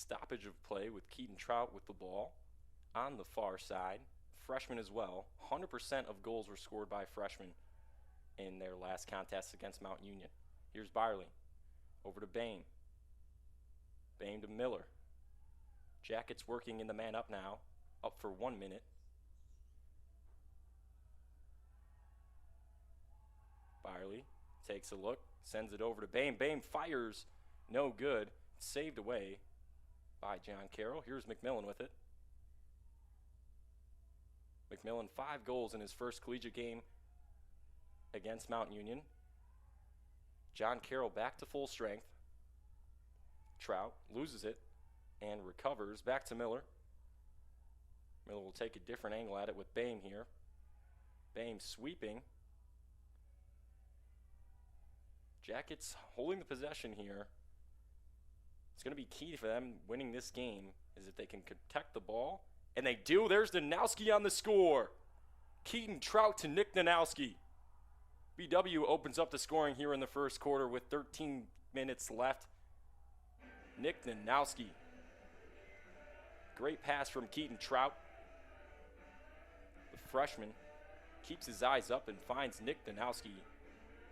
stoppage of play with Keaton Trout with the ball on the far side. Freshman as well. 100% of goals were scored by freshmen in their last contest against Mount Union. Here's Byerly. Over to Bain. Bain to Miller. Jackets working in the man up now. Up for 1 minute. Byerly takes a look. Sends it over to Bain. Bain fires. No good. Saved away by John Carroll. Here's McMillan with it. McMillan 5 goals in his first collegiate game against Mount Union. John Carroll back to full strength. Trout loses it and recovers. Back to Miller. Miller will take a different angle at it with Bain here. Bain sweeping. Jackets holding the possession here. It's going to be key for them winning this game is if they can protect the ball. And they do. There's Nanowski on the score. Keaton Trout to Nick Nanowski. BW opens up the scoring here in the first quarter with 13 minutes left. Nick Nanowski. Great pass from Keaton Trout. The freshman keeps his eyes up and finds Nick Nanowski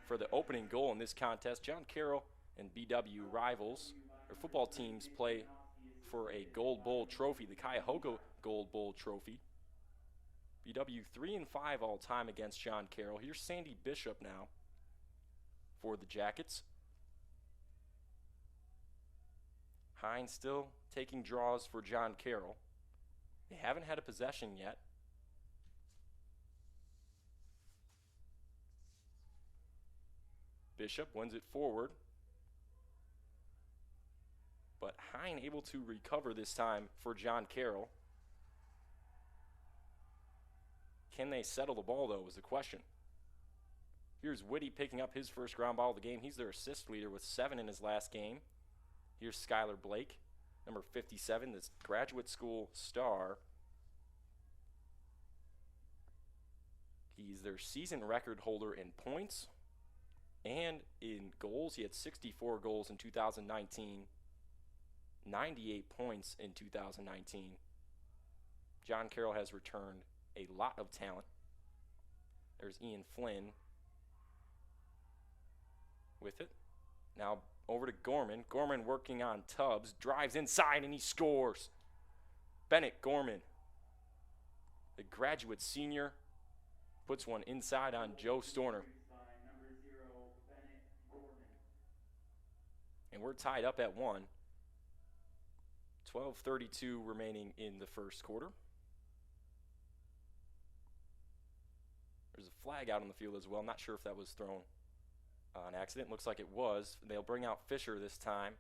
for the opening goal in this contest. John Carroll and BW rivals. Their football teams play for a Gold Bowl trophy, the Cuyahoga Gold Bowl trophy. BW 3-5 all time against John Carroll. Here's Sandy Bishop now for the Jackets. Hines still taking draws for John Carroll. They haven't had a possession yet. Bishop wins it forward. But Hine able to recover this time for John Carroll. Can they settle the ball, though, is the question. Here's Whitty picking up his first ground ball of the game. He's their assist leader with 7 in his last game. Here's Skyler Blake, number 57, this graduate school star. He's their season record holder in points and in goals. He had 64 goals in 2019, 98 points in 2019. John Carroll has returned a lot of talent. There's Ian Flynn with it. Now over to Gorman. Gorman working on Tubbs. Drives inside and he scores. Bennett Gorman, the graduate senior, puts one inside on Joe Storner. And we're tied up at 1. 12:32 remaining in the first quarter. There's a flag out on the field as well. I'm not sure if that was thrown on accident. Looks like it was. They'll bring out Fisher this time.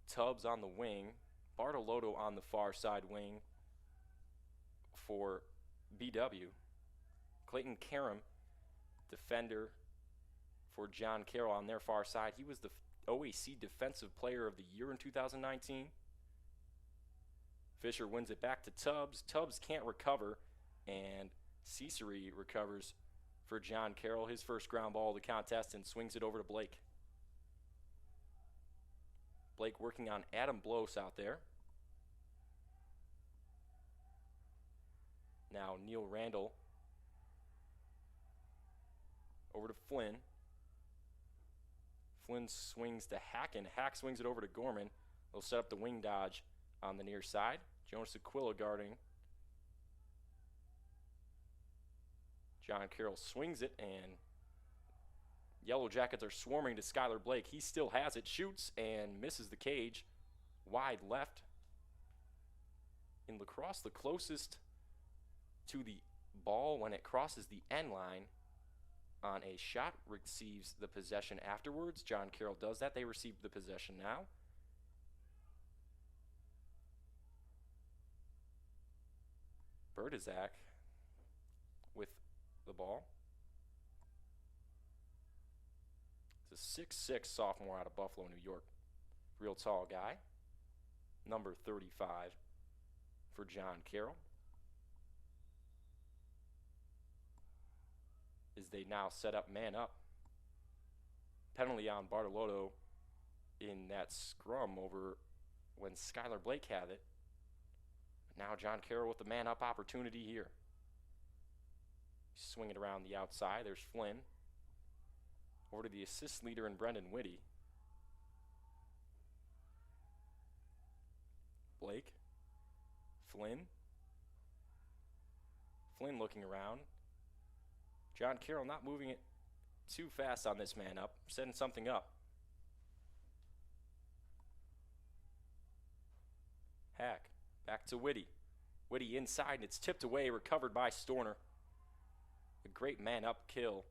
Tubbs on the wing. Bartolotto on the far side wing for BW. Clayton Karam, defender for John Carroll on their far side. He was the OAC Defensive Player of the Year in 2019. Fisher wins it back to Tubbs. Tubbs can't recover, and Cesare recovers for John Carroll, his first ground ball of the contest, and swings it over to Blake. Blake working on Adam Bloss out there. Now Neil Randall over to Flynn. Flynn swings to Hack, and Hack swings it over to Gorman. They'll set up the wing dodge on the near side. Jonas Aquila guarding. John Carroll swings it, and Yellow Jackets are swarming to Skyler Blake. He still has it, shoots, and misses the cage. Wide left. In lacrosse, the closest to the ball when it crosses the end line on a shot receives the possession afterwards. John Carroll does that. They receive the possession now. Berdizak with the ball. It's a 6'6" sophomore out of Buffalo, New York. Real tall guy. Number 35 for John Carroll. As they now set up man up. Penalty on Bartolotto in that scrum over when Skyler Blake had it. Now John Carroll with the man-up opportunity here. Swing it around the outside. There's Flynn. Over to the assist leader in Brendan Whitty. Blake. Flynn. Flynn looking around. John Carroll not moving it too fast on this man up, setting something up. Hack. Back to Whitty. Whitty inside, and it's tipped away, recovered by Storner. A great man-up kill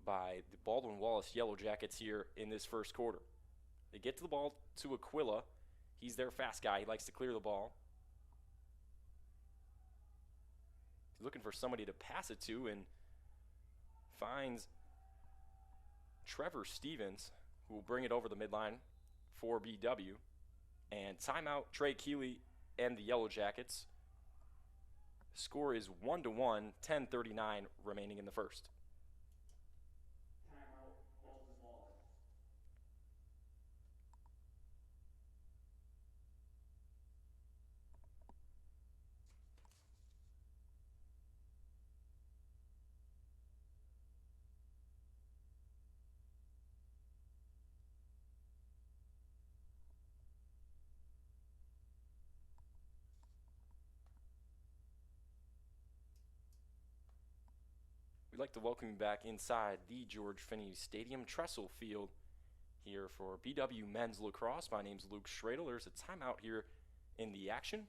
by the Baldwin Wallace Yellow Jackets here in this first quarter. They get to the ball to Aquila. He's their fast guy. He likes to clear the ball. He's looking for somebody to pass it to and finds Trevor Stevens, who will bring it over the midline for BW. And timeout, Trey Keeley and the Yellow Jackets. Score is 1-1, 10:39 remaining in the first. Timeout, Baldwin Wallace. We'd like to welcome you back inside the George Finnie Stadium, Tressel Field, here for BW Men's Lacrosse. My name's Luke Schradel. There's a timeout here in the action.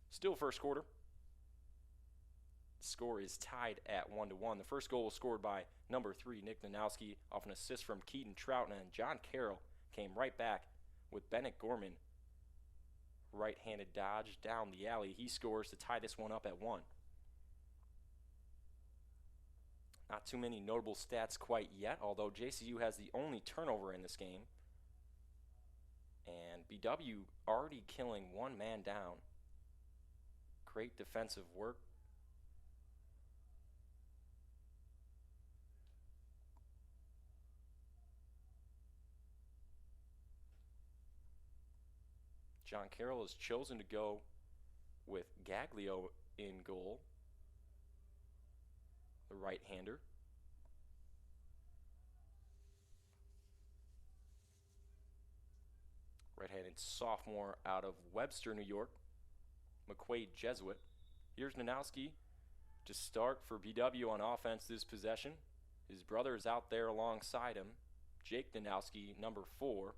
Still first quarter. The score is tied at 1-1. The first goal was scored by number 3, Nick Nanowski, off an assist from Keaton Troutman, and John Carroll came right back with Bennett Gorman. Right-handed dodge down the alley. He scores to tie this one up at 1. Not too many notable stats quite yet, although JCU has the only turnover in this game. And BW already killing one man down. Great defensive work. John Carroll has chosen to go with Gaglio in goal, the right-hander. Right-handed sophomore out of Webster, New York, McQuaid Jesuit. Here's Nanowski to start for BW on offense this possession. His brother is out there alongside him, Jake Nanowski, number 4.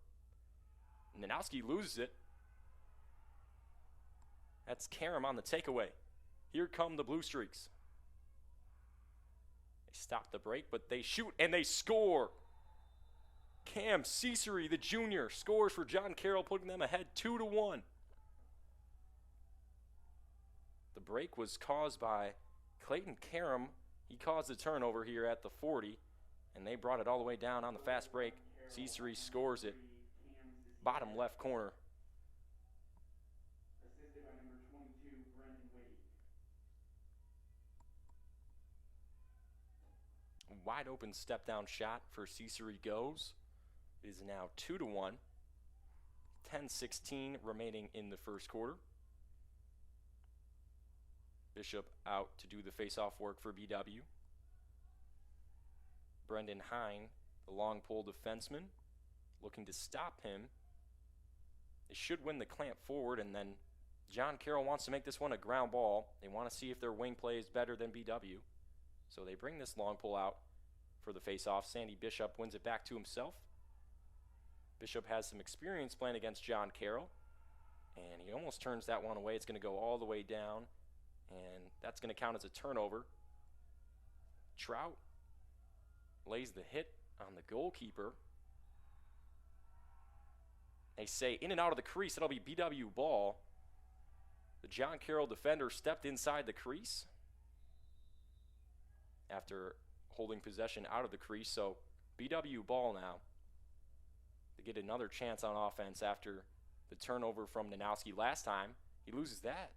Nanowski loses it. That's Karam on the takeaway. Here come the Blue Streaks. They stop the break, but they shoot and they score. Cam Cicery, the junior, scores for John Carroll, putting them ahead 2-1. The break was caused by Clayton Karam. He caused the turnover here at the 40, and they brought it all the way down on the fast break. Cicery scores it. Bottom left corner. Assisted by number 22, Brendan Whitty. Wide open step down shot for Cicery goes. It is now 2-1. 10:16 remaining in the first quarter. Bishop out to do the face-off work for BW. Brendan Hine, the long pole defenseman, looking to stop him. They should win the clamp forward, and then John Carroll wants to make this one a ground ball. They want to see if their wing play is better than BW. So they bring this long pole out for the face-off. Sandy Bishop wins it back to himself. Bishop has some experience playing against John Carroll, and he almost turns that one away. It's going to go all the way down, and that's going to count as a turnover. Trout lays the hit on the goalkeeper. They say in and out of the crease, it'll be BW ball. The John Carroll defender stepped inside the crease after holding possession out of the crease, so BW ball now. They get another chance on offense after the turnover from Nanowski last time. He loses that.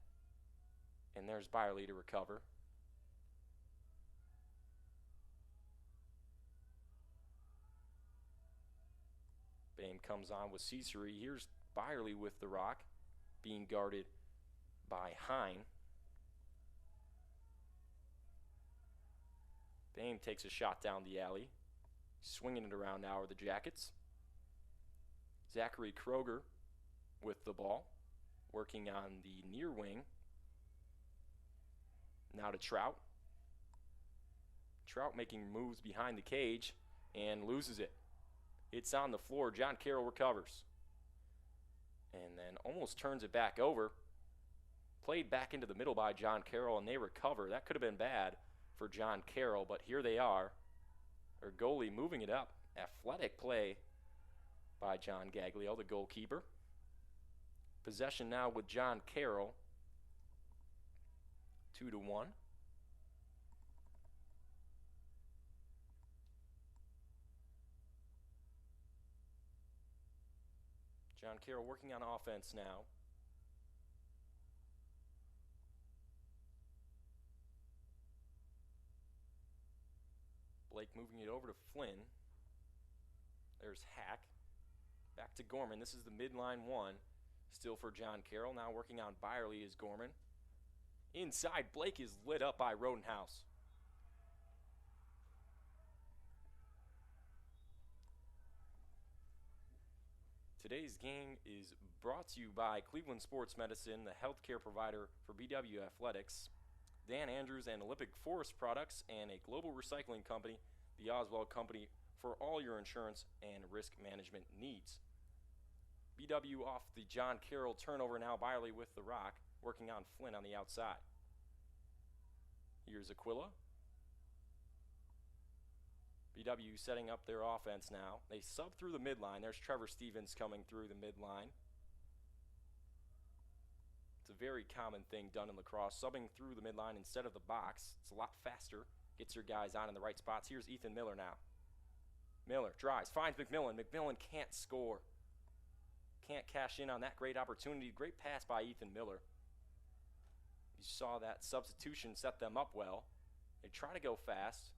And there's Byerly to recover. Bame comes on with Cesare. Here's Byerly with the rock, being guarded by Hine. Bame takes a shot down the alley, swinging it around now are the Jackets. Zachary Kroger with the ball, working on the near wing. Now to Trout. Trout making moves behind the cage and loses it. It's on the floor. John Carroll recovers. And then almost turns it back over. Played back into the middle by John Carroll, and they recover. That could have been bad for John Carroll, but here they are. Their goalie moving it up. Athletic play by John Gaglio, the goalkeeper. Possession now with John Carroll. 2-1. John Carroll working on offense now. Blake moving it over to Flynn. There's Hack. Back to Gorman. This is the midline one. Still for John Carroll. Now working on Byerly is Gorman. Inside, Blake is lit up by Rodenhouse. Today's game is brought to you by Cleveland Sports Medicine, the healthcare provider for BW Athletics, Dan Andrews and Olympic Forest Products, and a global recycling company, the Oswald Company, for all your insurance and risk management needs. BW off the John Carroll turnover, now Byerly with the rock, working on Flynn on the outside. Here's Aquila. BW setting up their offense now. They sub through the midline. There's Trevor Stevens coming through the midline. It's a very common thing done in lacrosse, subbing through the midline instead of the box. It's a lot faster. Gets your guys on in the right spots. Here's Ethan Miller now. Miller drives, finds McMillan. McMillan can't score. Can't cash in on that great opportunity. Great pass by Ethan Miller. You saw that substitution set them up well. They try to go fast.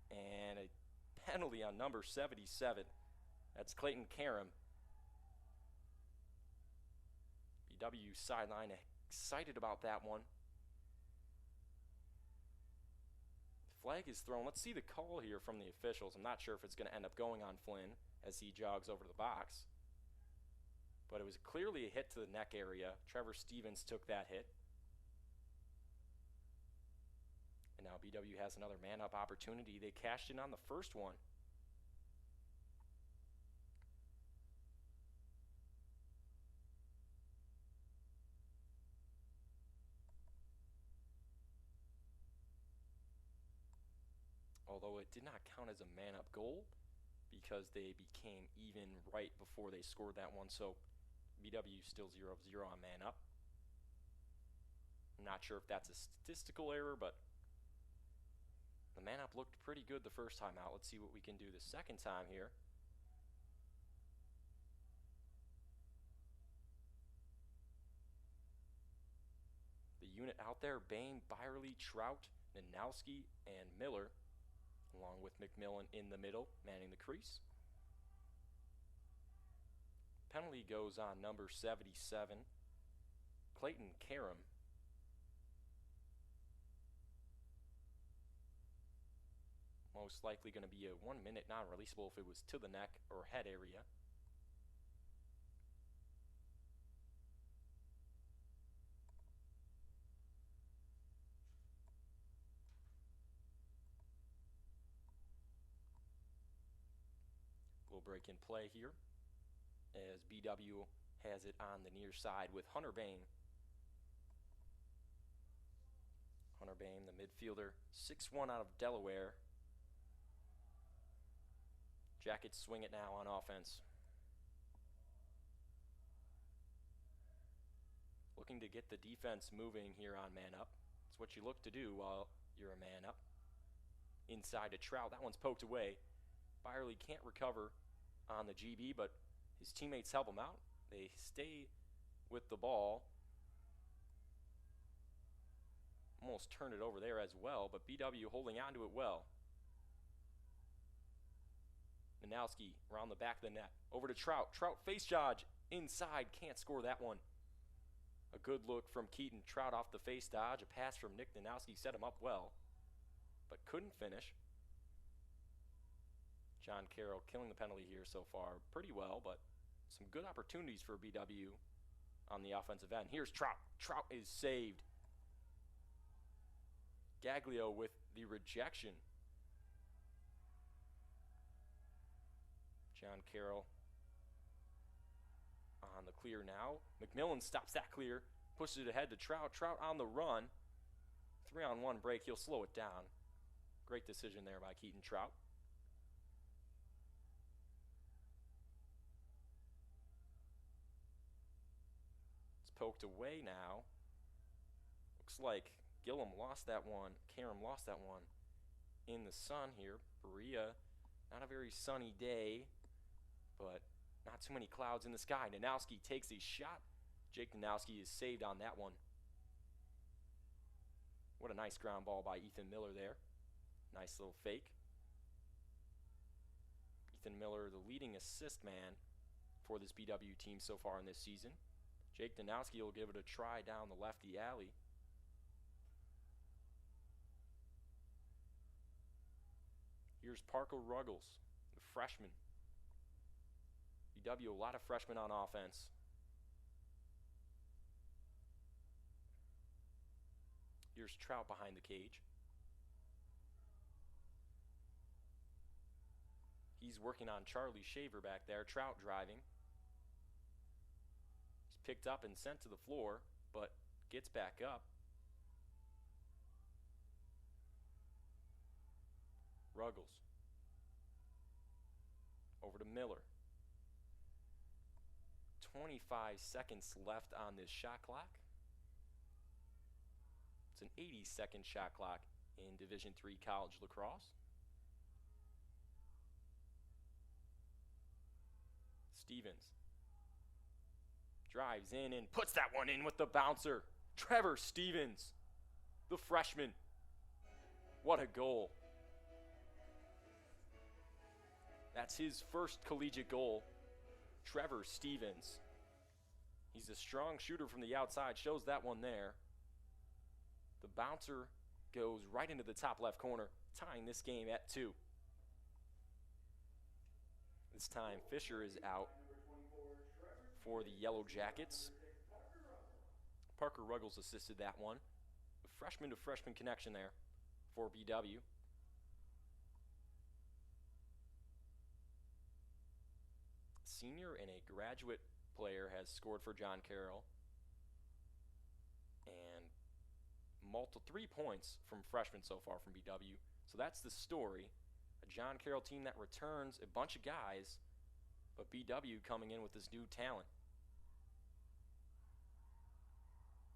And a penalty on number 77. That's Clayton Karam. BW sideline excited about that one. Flag is thrown. Let's see the call here from the officials. I'm not sure if it's going to end up going on Flynn as he jogs over to the box. But it was clearly a hit to the neck area. Trevor Stevens took that hit. And now BW has another man-up opportunity. They cashed in on the first one. Although it did not count as a man-up goal because they became even right before they scored that one. So BW still 0-0 on man-up. I'm not sure if that's a statistical error, but the man-up looked pretty good the first time out. Let's see what we can do the second time here. The unit out there, Bame, Byerly, Trout, Nanowski, and Miller, along with McMillan in the middle, manning the crease. Penalty goes on number 77, Clayton Karam. Most likely going to be a 1-minute non-releasable if it was to the neck or head area. Little break in play here as BW has it on the near side with Hunter Bame. Hunter Bame, the midfielder, 6'1" out of Delaware. Jackets swing it now on offense. Looking to get the defense moving here on man-up. It's what you look to do while you're a man-up. Inside to Trout. That one's poked away. Byerly can't recover on the GB, but his teammates help him out. They stay with the ball. Almost turned it over there as well, but BW holding on to it well. Minowski around the back of the net. Over to Trout. Trout face dodge. Inside. Can't score that one. A good look from Keaton. Trout off the face dodge. A pass from Nick Nanowski set him up well, but couldn't finish. John Carroll killing the penalty here so far pretty well, but some good opportunities for BW on the offensive end. Here's Trout. Trout is saved. Gaglio with the rejection. John Carroll on the clear now. McMillan stops that clear, pushes it ahead to Trout. Trout on the run. 3-on-1 break. He'll slow it down. Great decision there by Keaton Trout. It's poked away now. Looks like Gillum lost that one. Karam lost that one in the sun here. Berea, not a very sunny day, but not too many clouds in the sky. Nanowski takes a shot. Jake Nanowski is saved on that one. What a nice ground ball by Ethan Miller there. Nice little fake. Ethan Miller, the leading assist man for this BW team so far in this season. Jake Nanowski will give it a try down the lefty alley. Here's Parker Ruggles, the freshman. BW, a lot of freshmen on offense. Here's Trout behind the cage. He's working on Charlie Shaver back there. Trout driving. He's picked up and sent to the floor, but gets back up. Ruggles. Over to Miller. 25 seconds left on this shot clock. It's an 80-second shot clock in Division III college lacrosse. Stevens drives in and puts that one in with the bouncer. Trevor Stevens, the freshman. What a goal. That's his first collegiate goal. Trevor Stevens. He's a strong shooter from the outside. Shows that one there. The bouncer goes right into the top left corner, tying this game at 2. This time Fisher is out for the Yellow Jackets. Parker Ruggles assisted that one. The freshman to freshman connection there for BW. Senior and a graduate player has scored for John Carroll. And 3 points from freshmen so far from BW. So that's the story. A John Carroll team that returns a bunch of guys, but BW coming in with this new talent.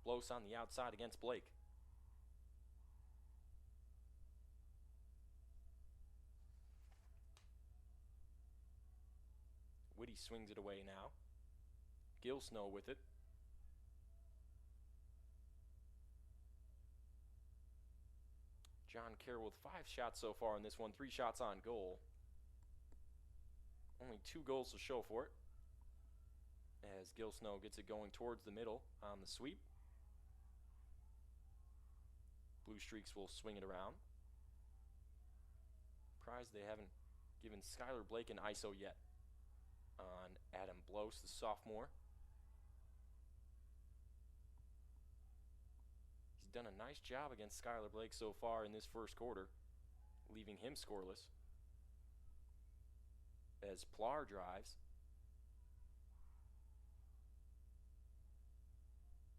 Blows on the outside against Blake. Whitty swings it away now. Gilsnow with it. John Carroll with 5 shots so far in this one, 3 shots on goal. Only 2 goals to show for it. As Gilsnow gets it going towards the middle on the sweep. Blue Streaks will swing it around. Surprised they haven't given Skyler Blake an ISO yet on Adam Bloss, the sophomore. He's done a nice job against Skyler Blake so far in this first quarter, leaving him scoreless. As Plar drives.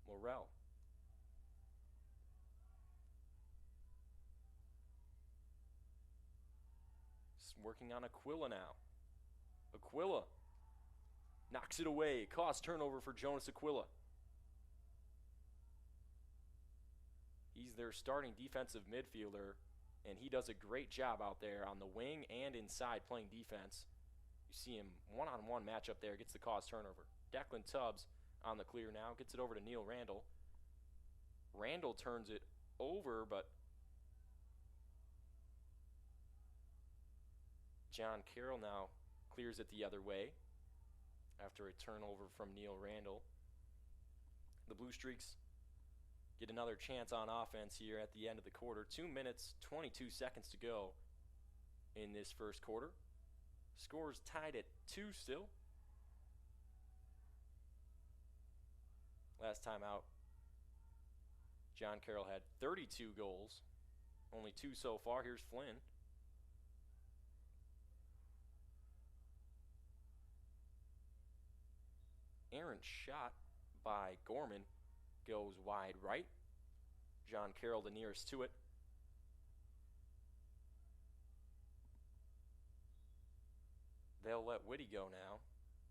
Morrell. Working on Aquila now. Aquila knocks it away. Cost turnover for Jonas Aquila. He's their starting defensive midfielder, and he does a great job out there on the wing and inside playing defense. You see him one-on-one matchup there, gets the cause turnover. Declan Tubbs on the clear now, gets it over to Neil Randall. Randall turns it over, but John Carroll now clears it the other way after a turnover from Neil Randall. The Blue Streaks get another chance on offense here at the end of the quarter. 2 minutes, 22 seconds to go in this first quarter. Scores tied at 2 still. Last time out, John Carroll had 32 goals. Only 2 so far. Here's Flynn. Errant shot by Gorman goes wide right. John Carroll the nearest to it. They'll let Whitty go now,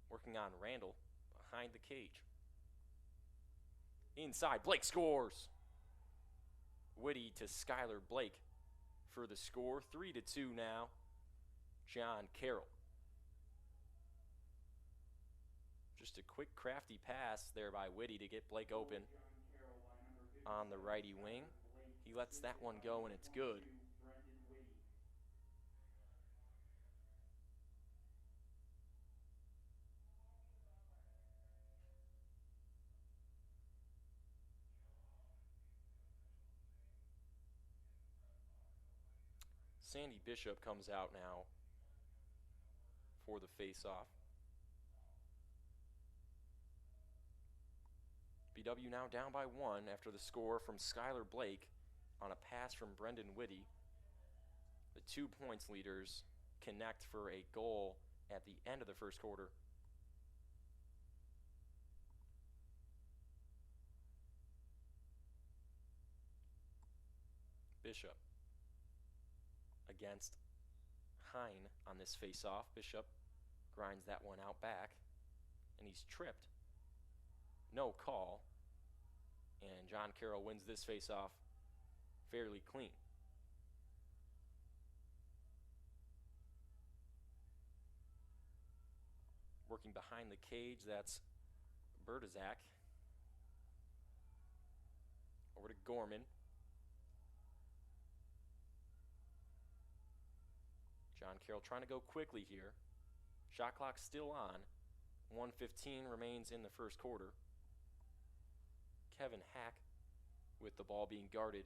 working on Randall behind the cage. Inside, Blake scores. Whitty to Skyler Blake for the score. 3-2 now. John Carroll. Just a quick, crafty pass there by Whitty to get Blake open on the righty wing. He lets that one go, and it's good. Sandy Bishop comes out now for the face-off. BW now down by 1 after the score from Skyler Blake on a pass from Brendan Whitty. The 2 points leaders connect for a goal at the end of the first quarter. Bishop against Hine on this face-off. Bishop grinds that one out back, and he's tripped. No call, and John Carroll wins this face-off fairly clean. Working behind the cage, that's Bertazak. Over to Gorman. John Carroll trying to go quickly here. Shot clock still on. 1:15 remains in the first quarter. Kevin Hack with the ball being guarded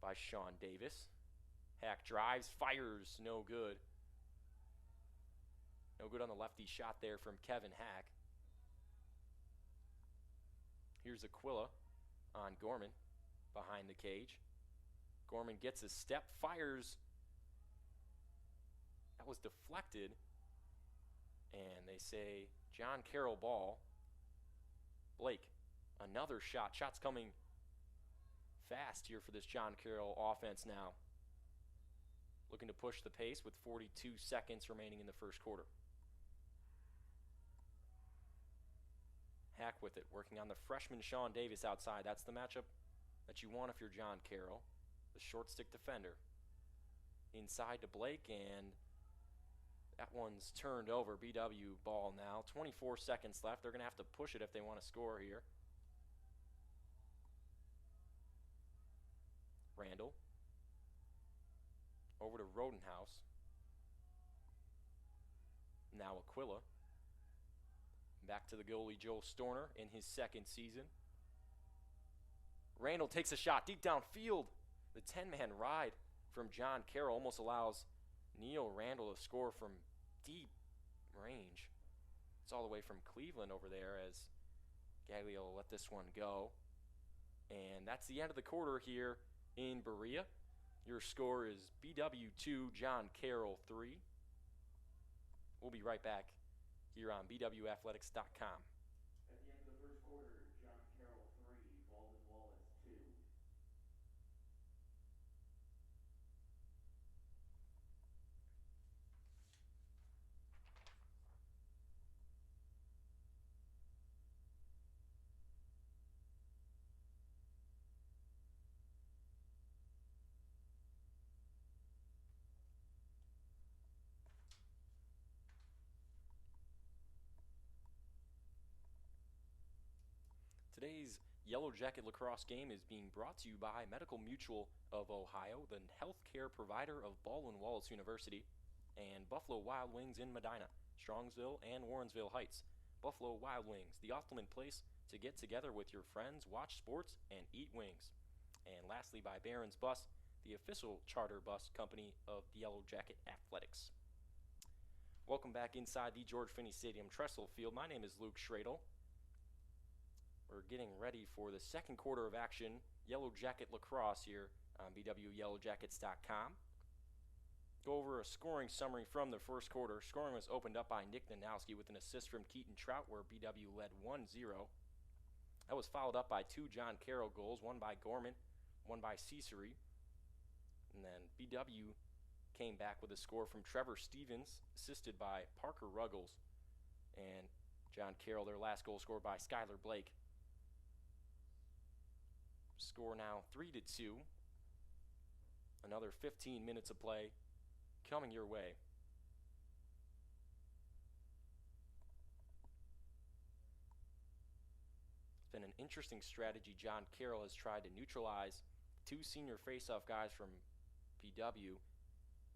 by Sean Davis. Hack drives, fires, no good. No good on the lefty shot there from Kevin Hack. Here's Aquila on Gorman behind the cage. Gorman gets a step, fires. That was deflected. And they say John Carroll ball. Blake, another shot. Shot's coming fast here for this John Carroll offense now. Looking to push the pace with 42 seconds remaining in the first quarter. Hack with it, working on the freshman Sean Davis outside. That's the matchup that you want if you're John Carroll, the short stick defender. Inside to Blake, and that one's turned over. BW ball now. 24 seconds left. They're going to have to push it if they want to score here. Randall. Over to Rodenhouse. Now Aquila. Back to the goalie Joel Storner in his second season. Randall takes a shot deep downfield. The 10-man ride from John Carroll almost allows Neil Randall to score from deep range. It's all the way from Cleveland over there as Gaglio will let this one go. And that's the end of the quarter here in Berea. Your score is BW 2, John Carroll 3. We'll be right back here on BWAthletics.com. At the end of the first quarter, John Carroll 3, Baldwin Wallace 2. Today's Yellow Jacket lacrosse game is being brought to you by Medical Mutual of Ohio, the healthcare provider of Baldwin Wallace University, and Buffalo Wild Wings in Medina, Strongsville, and Warrensville Heights. Buffalo Wild Wings, the ultimate place to get together with your friends, watch sports, and eat wings. And lastly, by Barron's Bus, the official charter bus company of the Yellow Jacket Athletics. Welcome back inside the George Finnie Stadium, Tressel Field. My name is Luke Schradel. We're getting ready for the second quarter of action, Yellow Jacket Lacrosse here on BWYellowJackets.com. Go over a scoring summary from the first quarter. Scoring was opened up by Nick Nanowski with an assist from Keaton Trout, where BW led 1-0. That was followed up by two John Carroll goals, one by Gorman, one by Cesare. And then BW came back with a score from Trevor Stevens, assisted by Parker Ruggles. And John Carroll, their last goal, scored by Skyler Blake. Score now 3-2. Another 15 minutes of play coming your way. It's been an interesting strategy John Carroll has tried to neutralize two senior faceoff guys from BW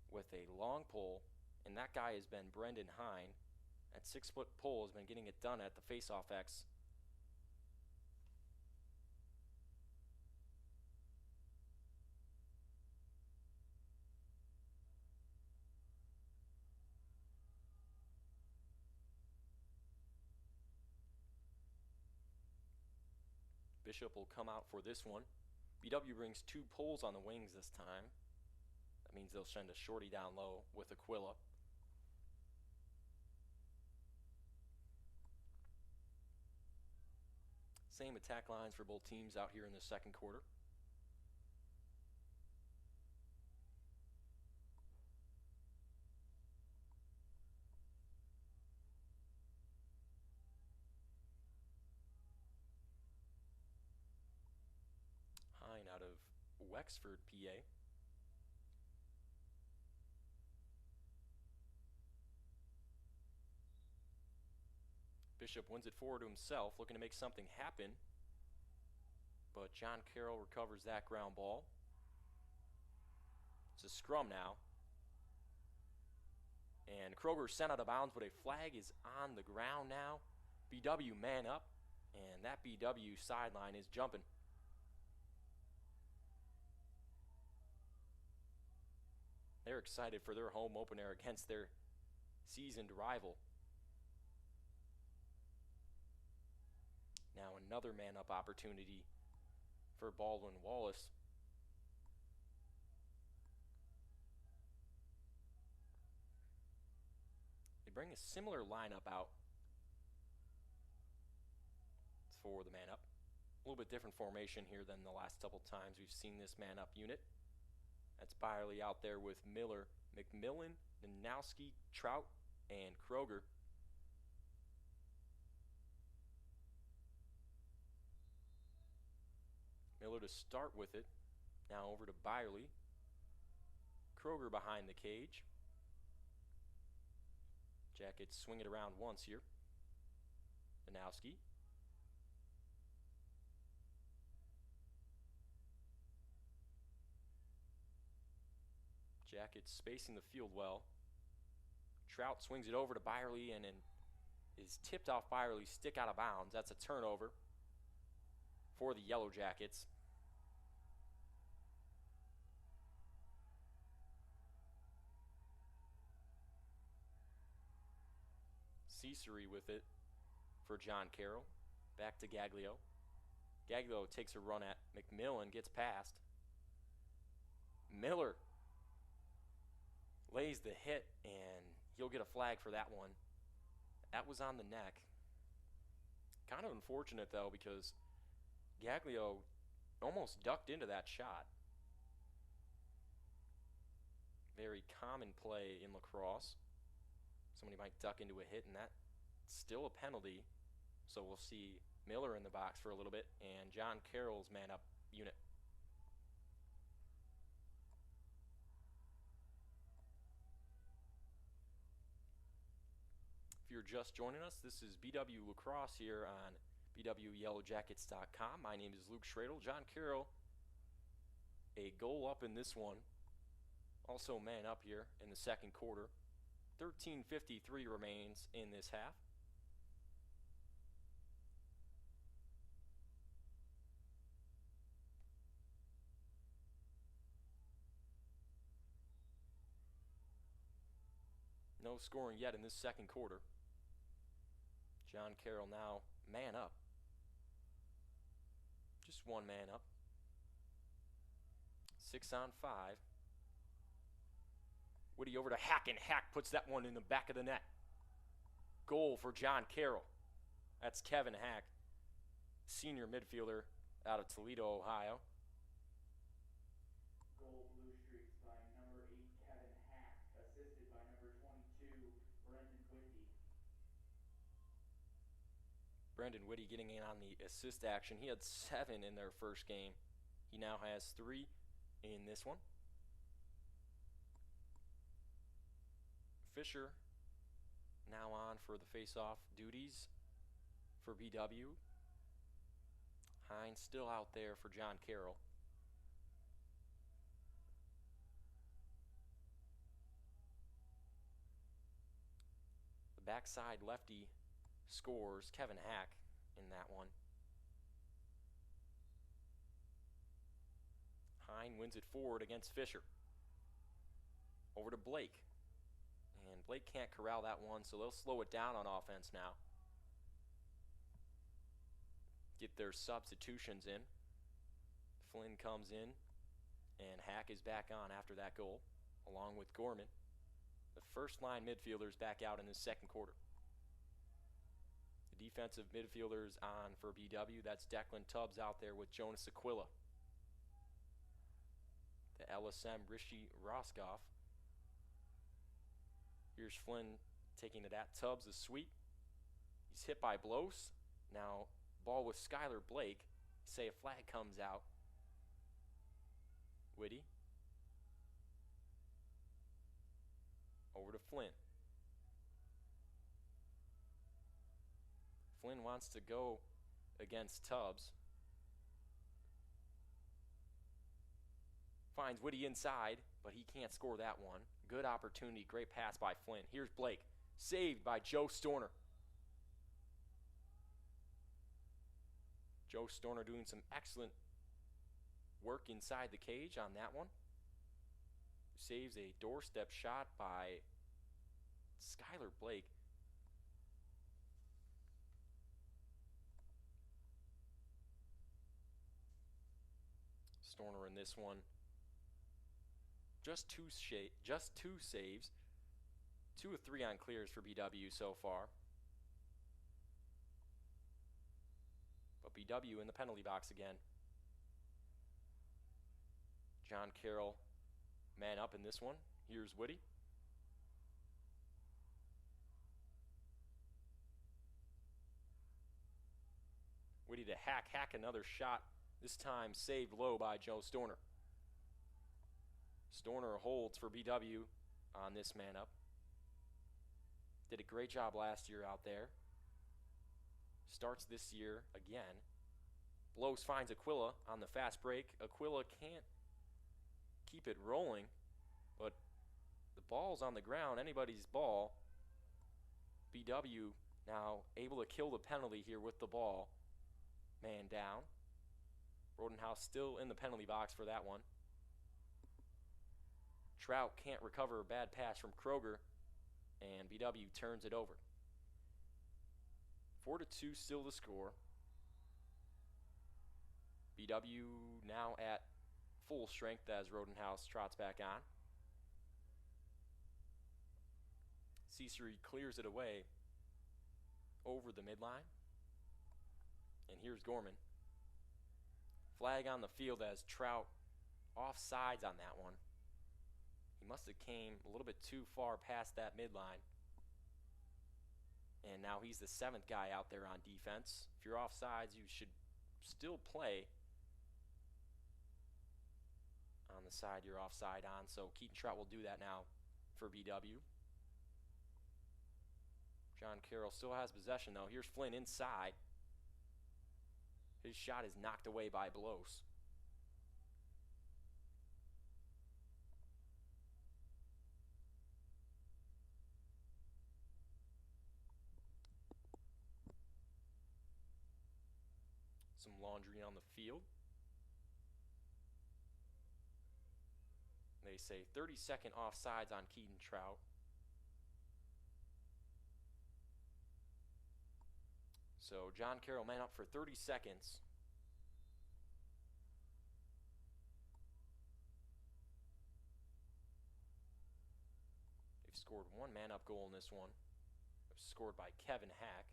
with a long pole, and that guy has been Brendan Hine. That 6-foot pole has been getting it done at the faceoff X. Bishop will come out for this one. BW brings two poles on the wings this time. That means they'll send a shorty down low with Aquila. Same attack lines for both teams out here in the second quarter. Hine out of Wexford, PA. Bishop wins it forward to himself, looking to make something happen. But John Carroll recovers that ground ball. It's a scrum now. And Kroger sent out of bounds, but a flag is on the ground now. BW man up, and that BW sideline is jumping. They're excited for their home opener against their seasoned rival. Now another man-up opportunity for Baldwin Wallace. They bring a similar lineup out for the man-up. A little bit different formation here than the last couple times we've seen this man-up unit. That's Byerly out there with Miller, McMillan, Nanowski, Trout, and Kroger. Miller to start with it. Now over to Byerly. Kroger behind the cage. Jackets swing it around once here. Nanowski. Jackets spacing the field well. Trout swings it over to Byerly and is tipped off Byerly's stick out of bounds. That's a turnover for the Yellow Jackets. Cesare with it for John Carroll. Back to Gaglio. Gaglio takes a run at McMillan, gets past. Miller lays the hit, and he'll get a flag for that one. That was on the neck. Kind of unfortunate, though, because Gaglio almost ducked into that shot. Very common play in lacrosse. Somebody might duck into a hit, and that's still a penalty. So we'll see Miller in the box for a little bit, and John Carroll's man-up unit. If you're just joining us, this is BW Lacrosse here on BWYellowJackets.com. My name is Luke Schradel. John Carroll, a goal up in this one. Also man up here in the second quarter. 13:53 remains in this half. No scoring yet in this second quarter. John Carroll now man up. Just one man up. 6-on-5. Whitty over to Hack, and Hack puts that one in the back of the net. Goal for John Carroll. That's Kevin Hack, senior midfielder out of Toledo, Ohio. Goal Blue Streaks by number 8, Kevin Hack, assisted by number 22, Brendan Whitty. Brendan Whitty getting in on the assist action. He had 7 in their first game. He now has 3 in this one. Fisher now on for the face-off duties for BW. Hines still out there for John Carroll. The backside lefty scores, Kevin Hack, in that one. Hine wins it forward against Fisher. Over to Blake. And Blake can't corral that one, so they'll slow it down on offense now. Get their substitutions in. Flynn comes in, and Hack is back on after that goal, along with Gorman. The first line midfielders back out in the second quarter. The defensive midfielders on for BW. That's Declan Tubbs out there with Jonas Aquila. The LSM Rishi Roscoff. Here's Flynn taking it at Tubbs, the sweep. He's hit by Blos. Now, ball with Skyler Blake. Say a flag comes out. Whitty. Over to Flynn. Flynn wants to go against Tubbs. Finds Whitty inside, but he can't score that one. Good opportunity, great pass by Flynn. Here's Blake, saved by Joe Storner. Joe Storner doing some excellent work inside the cage on that one. Saves a doorstep shot by Skyler Blake. Storner in this one. Just two saves. 2 of 3 on clears for BW so far. But BW in the penalty box again. John Carroll man up in this one. Here's Whitty. Whitty to Hack. Hack another shot. This time saved low by Joe Storner. Storner holds for BW on this man up. Did a great job last year out there. Starts this year again. Blos finds Aquila on the fast break. Aquila can't keep it rolling, but the ball's on the ground. Anybody's ball. BW now able to kill the penalty here with the ball. Man down. Rodenhouse still in the penalty box for that one. Trout can't recover a bad pass from Kroger, and BW turns it over. 4-2 still the score. BW now at full strength as Rodenhouse trots back on. Cesare clears it away over the midline. And here's Gorman. Flag on the field as Trout offsides on that one. He must have came a little bit too far past that midline. And now he's the 7th guy out there on defense. If you're offsides, you should still play on the side you're offside on. So Keaton Trout will do that now for BW. John Carroll still has possession though. Here's Flynn inside. His shot is knocked away by Blos. laundry on the field. They say 30-second offsides on Keaton Trout. So John Carroll man up for 30 seconds. They've scored one man-up goal in this one. It was scored by Kevin Hack.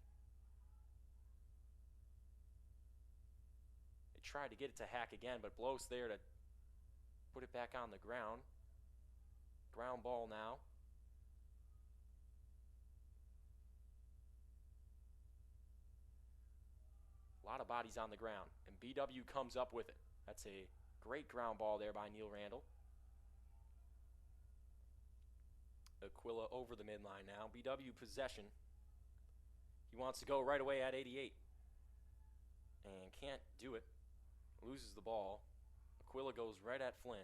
They tried to get it to Hack again, but Blos there to put it back on the ground. Ground ball now. A lot of bodies on the ground, and BW comes up with it. That's a great ground ball there by Neil Randall. Aquila over the midline now. BW possession. He wants to go right away at 88 and can't do it. Loses the ball. Aquila goes right at Flynn.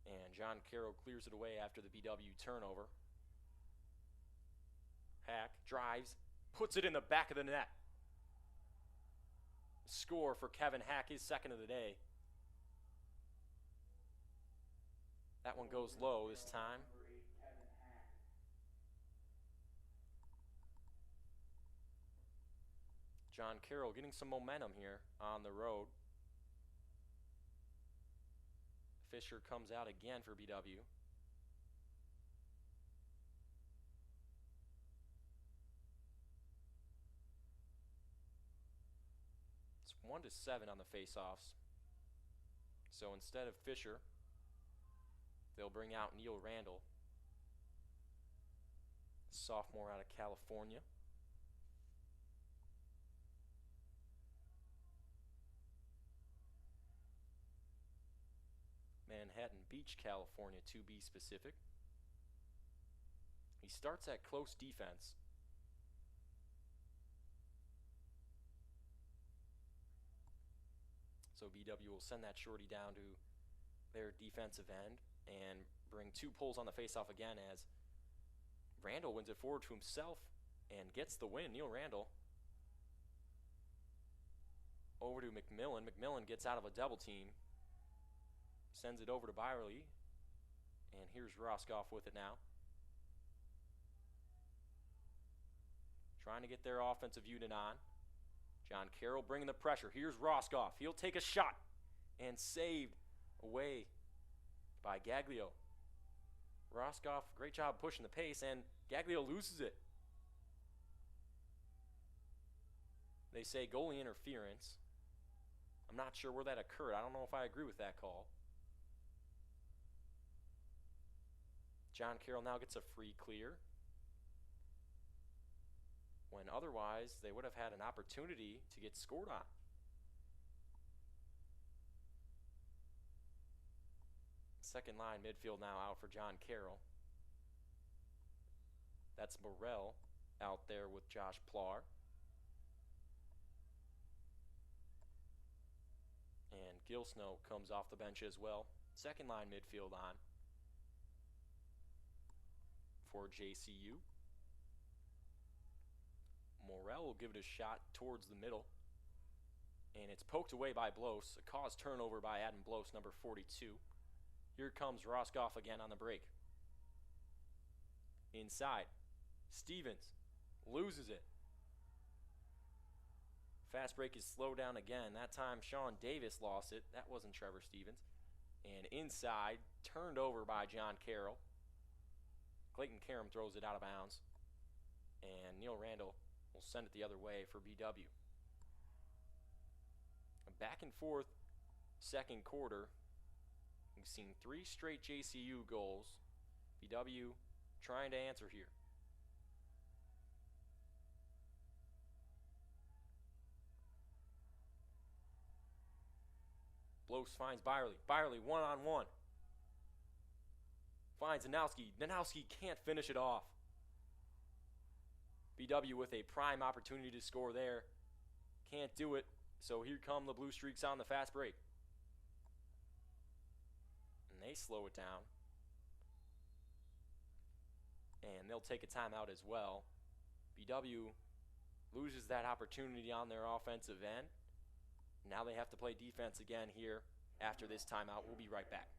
And John Carroll clears it away after the BW turnover. Hack drives, puts it in the back of the net. Score for Kevin Hack, his second of the day. That one goes low this time. John Carroll getting some momentum here on the road. Fisher comes out again for BW. It's 1-7 on the faceoffs. So instead of Fisher, they'll bring out Neil Randall, sophomore out of California. Manhattan Beach, California, to be specific. He starts at close defense. So BW will send that shorty down to their defensive end and bring two pulls on the faceoff again as Randall wins it forward to himself and gets the win. Neil Randall over to McMillan. McMillan gets out of a double team, sends it over to Byerly, and here's Roscoff with it now. Trying to get their offensive unit on. John Carroll bringing the pressure. Here's Roscoff. He'll take a shot and saved away by Gaglio. Roscoff, great job pushing the pace, and Gaglio loses it. They say goalie interference. I'm not sure where that occurred. I don't know if I agree with that call. John Carroll now gets a free clear, when otherwise they would have had an opportunity to get scored on. Second line midfield now out for John Carroll. That's Morrell out there with Josh Plar. And Gilsnow comes off the bench as well. Second line midfield on for JCU. Morrell will give it a shot towards the middle, and it's poked away by Blos. A caused turnover by Adam Blos, number 42. Here comes Roscoff again on the break. Inside, Stevens loses it. Fast break is slowed down again. That time Sean Davis lost it. That wasn't Trevor Stevens. And inside, turned over by John Carroll. Clayton Karam throws it out of bounds, and Neil Randall will send it the other way for BW. A back and forth second quarter. We've seen 3 straight JCU goals. BW trying to answer here. Blos finds Byerly. Byerly one-on-one. Finds Nanowski. Nanowski can't finish it off. BW with a prime opportunity to score there. Can't do it. So here come the Blue Streaks on the fast break. And they slow it down. And they'll take a timeout as well. BW loses that opportunity on their offensive end. Now they have to play defense again here after this timeout. We'll be right back.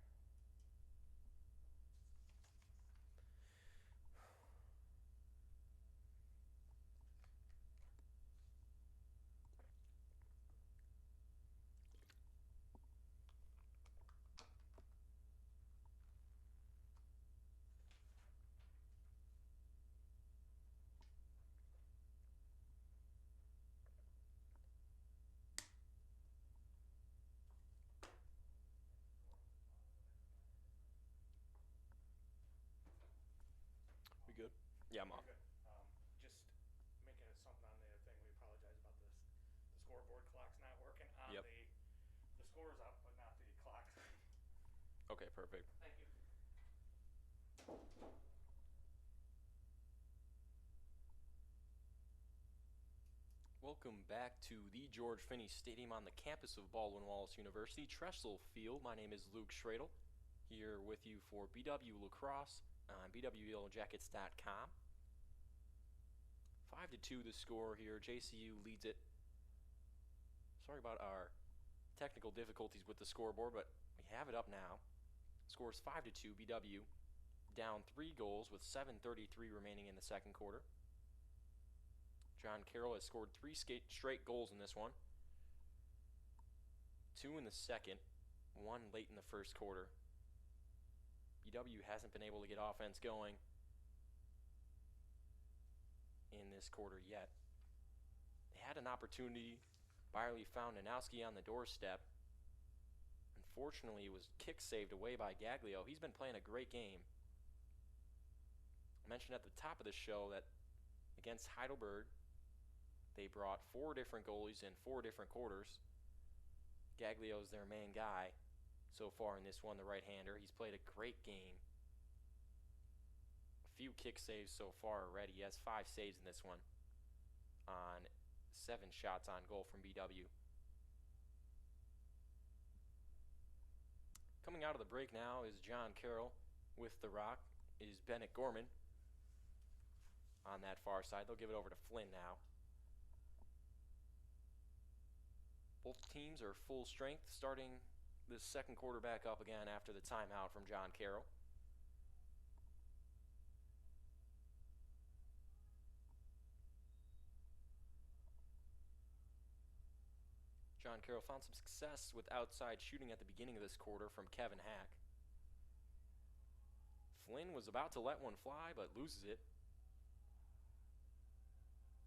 We good? Yeah, I'm off. You're good. Just making it something on the thing. We apologize about this. The scoreboard clock's not working. Yep. The score's up, but not the clock. Okay, perfect. Thank you. Welcome back to the George Finnie Stadium on the campus of Baldwin Wallace University, Tressel Field. My name is Luke Schradel, here with you for BW Lacrosse on bwyellowjackets.com. 5-2 the score here. JCU leads it. Sorry about our technical difficulties with the scoreboard, but we have it up now. Score is 5-2 BW, down 3 goals with 7:33 remaining in the second quarter. John Carroll has scored 3 straight goals in this one. 2 in the second, 1 late in the first quarter. BW hasn't been able to get offense going in this quarter yet. They had an opportunity. Byerly found Nanowski on the doorstep. Unfortunately, it was kick saved away by Gaglio. He's been playing a great game. I mentioned at the top of the show that against Heidelberg, they brought 4 different goalies in 4 different quarters. Gaglio's their main guy so far in this one, the right-hander. He's played a great game. A few kick saves so far already. He has 5 saves in this one on 7 shots on goal from BW. Coming out of the break now is John Carroll. With the rock is Bennett Gorman on that far side. They'll give it over to Flynn now. Both teams are full strength, starting this second quarter back up again after the timeout from John Carroll. John Carroll found some success with outside shooting at the beginning of this quarter from Kevin Hack. Flynn was about to let one fly, but loses it.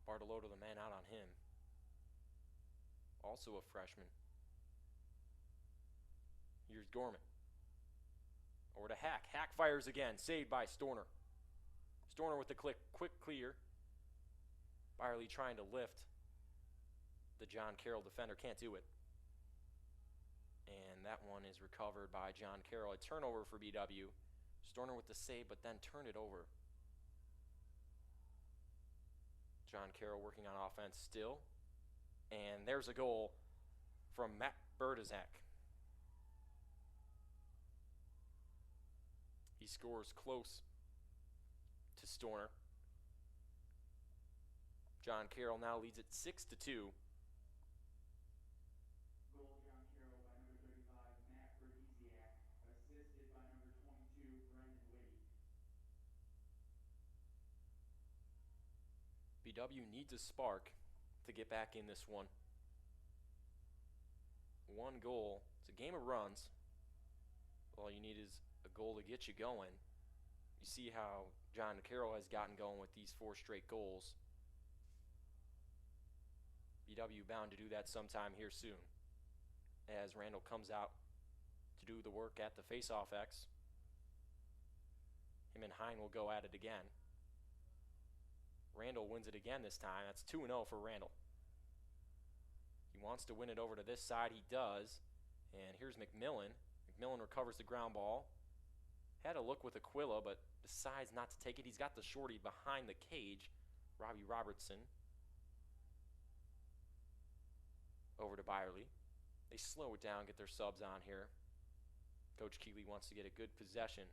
Bartolotto, the man out on him. Also a freshman. Here's Gorman. Over to Hack. Hack fires again. Saved by Storner. Storner with the quick clear. Byerly trying to lift. The John Carroll defender can't do it. And that one is recovered by John Carroll. A turnover for BW. Storner with the save, but then turned it over. John Carroll working on offense still. And there's a goal from Matt Berdazak. He scores close to Storner. John Carroll now leads it 6-2. Goal John Carroll by number 35, Matt Berdziak, assisted by number 22, Brendan Whitty. BW needs a spark to get back in this one. 1 goal. It's a game of runs. All you need is a goal to get you going. You see how John Carroll has gotten going with these 4 straight goals. BW bound to do that sometime here soon, as Randall comes out to do the work at the face-off X. Him and Hine will go at it again. Randall wins it again this time. That's 2-0 for Randall. He wants to win it over to this side. He does. And here's McMillan. McMillan recovers the ground ball. Had a look with Aquila, but decides not to take it. He's got the shorty behind the cage, Robbie Robertson. Over to Byerly. They slow it down, get their subs on here. Coach Keeley wants to get a good possession.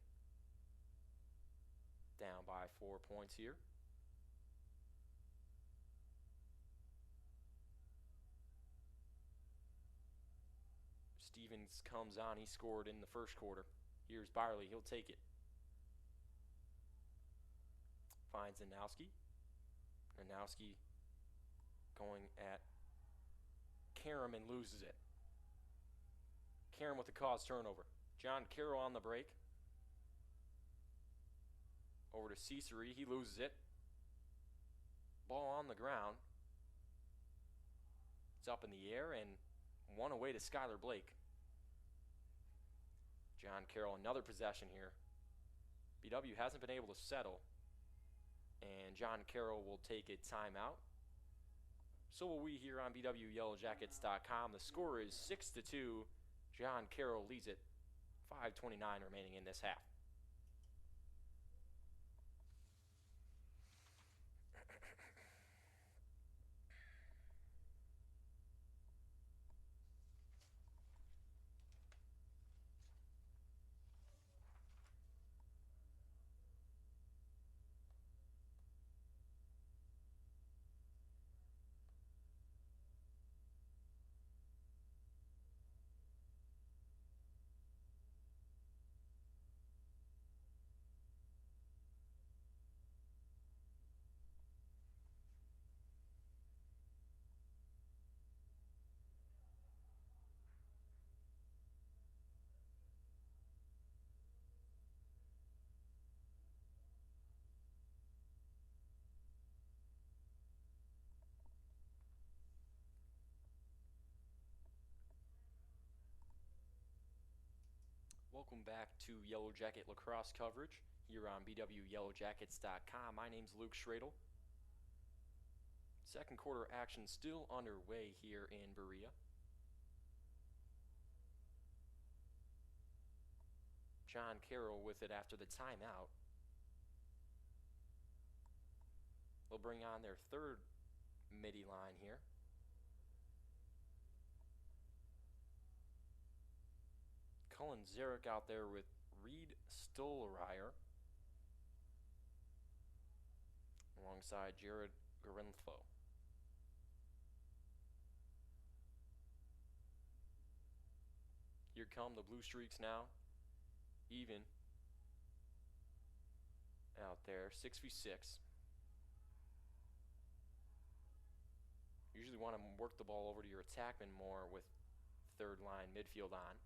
Down by 4 points here. Stevens comes on. He scored in the first quarter. Here's Byerly. He'll take it. Finds Nanowski. Nanowski going at Karam and loses it. Karam with the cause turnover. John Carroll on the break. Over to Ciceri. He loses it. Ball on the ground. It's up in the air and one away to Skyler Blake. John Carroll, another possession here. BW hasn't been able to settle. And John Carroll will take a timeout. So will we here on BWYellowJackets.com. The score is 6-2. John Carroll leads it. 5:29 remaining in this half. Welcome back to Yellow Jacket Lacrosse coverage here on BWYellowJackets.com. My name's Luke Schradel. Second quarter action still underway here in Berea. John Carroll with it after the timeout. They'll bring on their third midi line here. Cullen Zarek out there with Reed Stolreyer alongside Jared Garinfo. Here come the Blue Streaks now. Even out there, 6v6. Usually want to work the ball over to your attackman more with third line midfield on.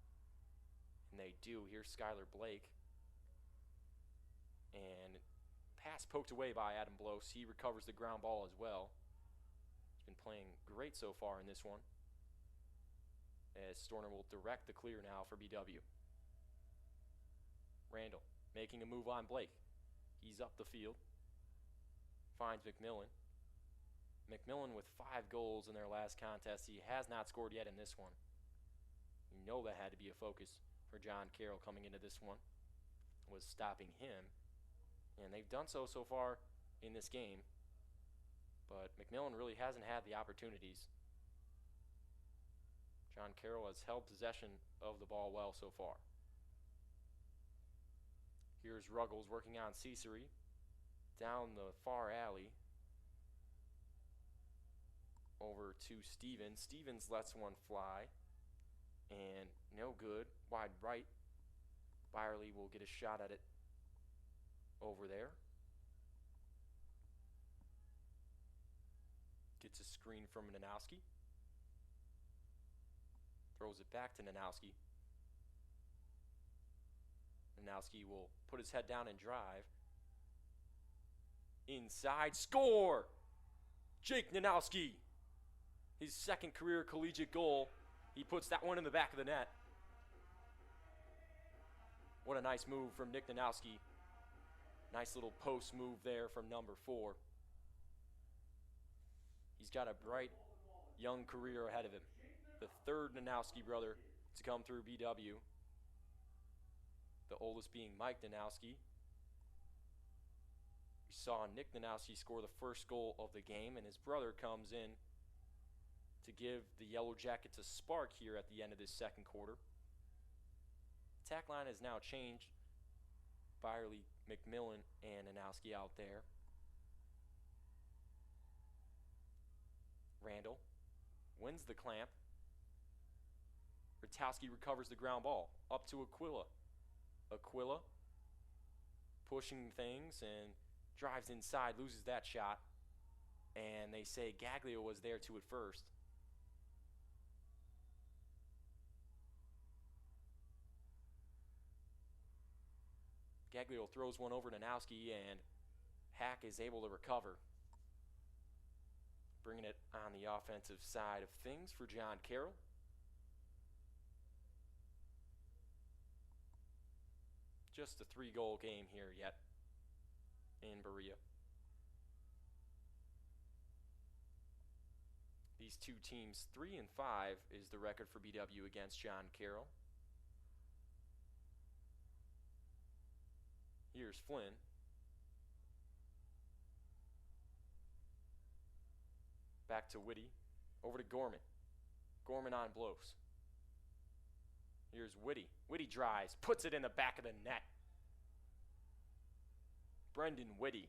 And they do. Here's Skyler Blake. And pass poked away by Adam Bloss. He recovers the ground ball as well. He's been playing great so far in this one. As Storner will direct the clear now for BW. Randall making a move on Blake. He's up the field. Finds McMillan. McMillan with 5 goals in their last contest. He has not scored yet in this one. You know that had to be a focus for John Carroll coming into this one, was stopping him. And they've done so far in this game. But McMillan really hasn't had the opportunities. John Carroll has held possession of the ball well so far. Here's Ruggles working on Ciceri. Down the far alley. Over to Stevens. Stevens lets one fly. And no good. Wide right. Byerly will get a shot at it over there. Gets a screen from Nanowski. Throws it back to Nanowski. Nanowski will put his head down and drive. Inside. Score! Jake Nanowski. His second career collegiate goal. He puts that one in the back of the net. What a nice move from Nick Nanowski. Nice little post move there from number 4. He's got a bright young career ahead of him. The third Nanowski brother to come through BW. The oldest being Mike Nanowski. We saw Nick Nanowski score the first goal of the game, and his brother comes in to give the Yellow Jackets a spark here at the end of this second quarter. Attack line has now changed. Byerly, McMillan, and Nanowski out there. Randall wins the clamp. Rutowski recovers the ground ball. Up to Aquila. Aquila pushing things and drives inside, loses that shot. And they say Gaglio was there to it first. Gaglio throws one over to Nowski, and Hack is able to recover. Bringing it on the offensive side of things for John Carroll. Just a 3-goal game here yet in Berea. These two teams, 3-5 is the record for BW against John Carroll. Here's Flynn. Back to Whitty. Over to Gorman. Gorman on blows. Here's Whitty. Whitty drives. Puts it in the back of the net. Brendan Whitty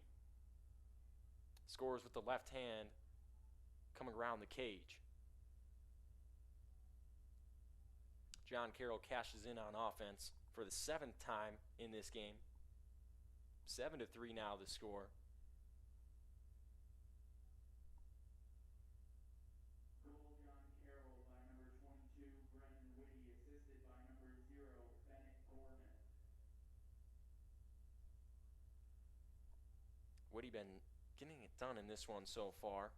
scores with the left hand coming around the cage. John Carroll cashes in on offense for the 7th time in this game. 7-3 now the score. Goal John Carroll by number 22, Brendan Whitty, assisted by number 0, Bennett Gorman. Whitty been getting it done in this one so far.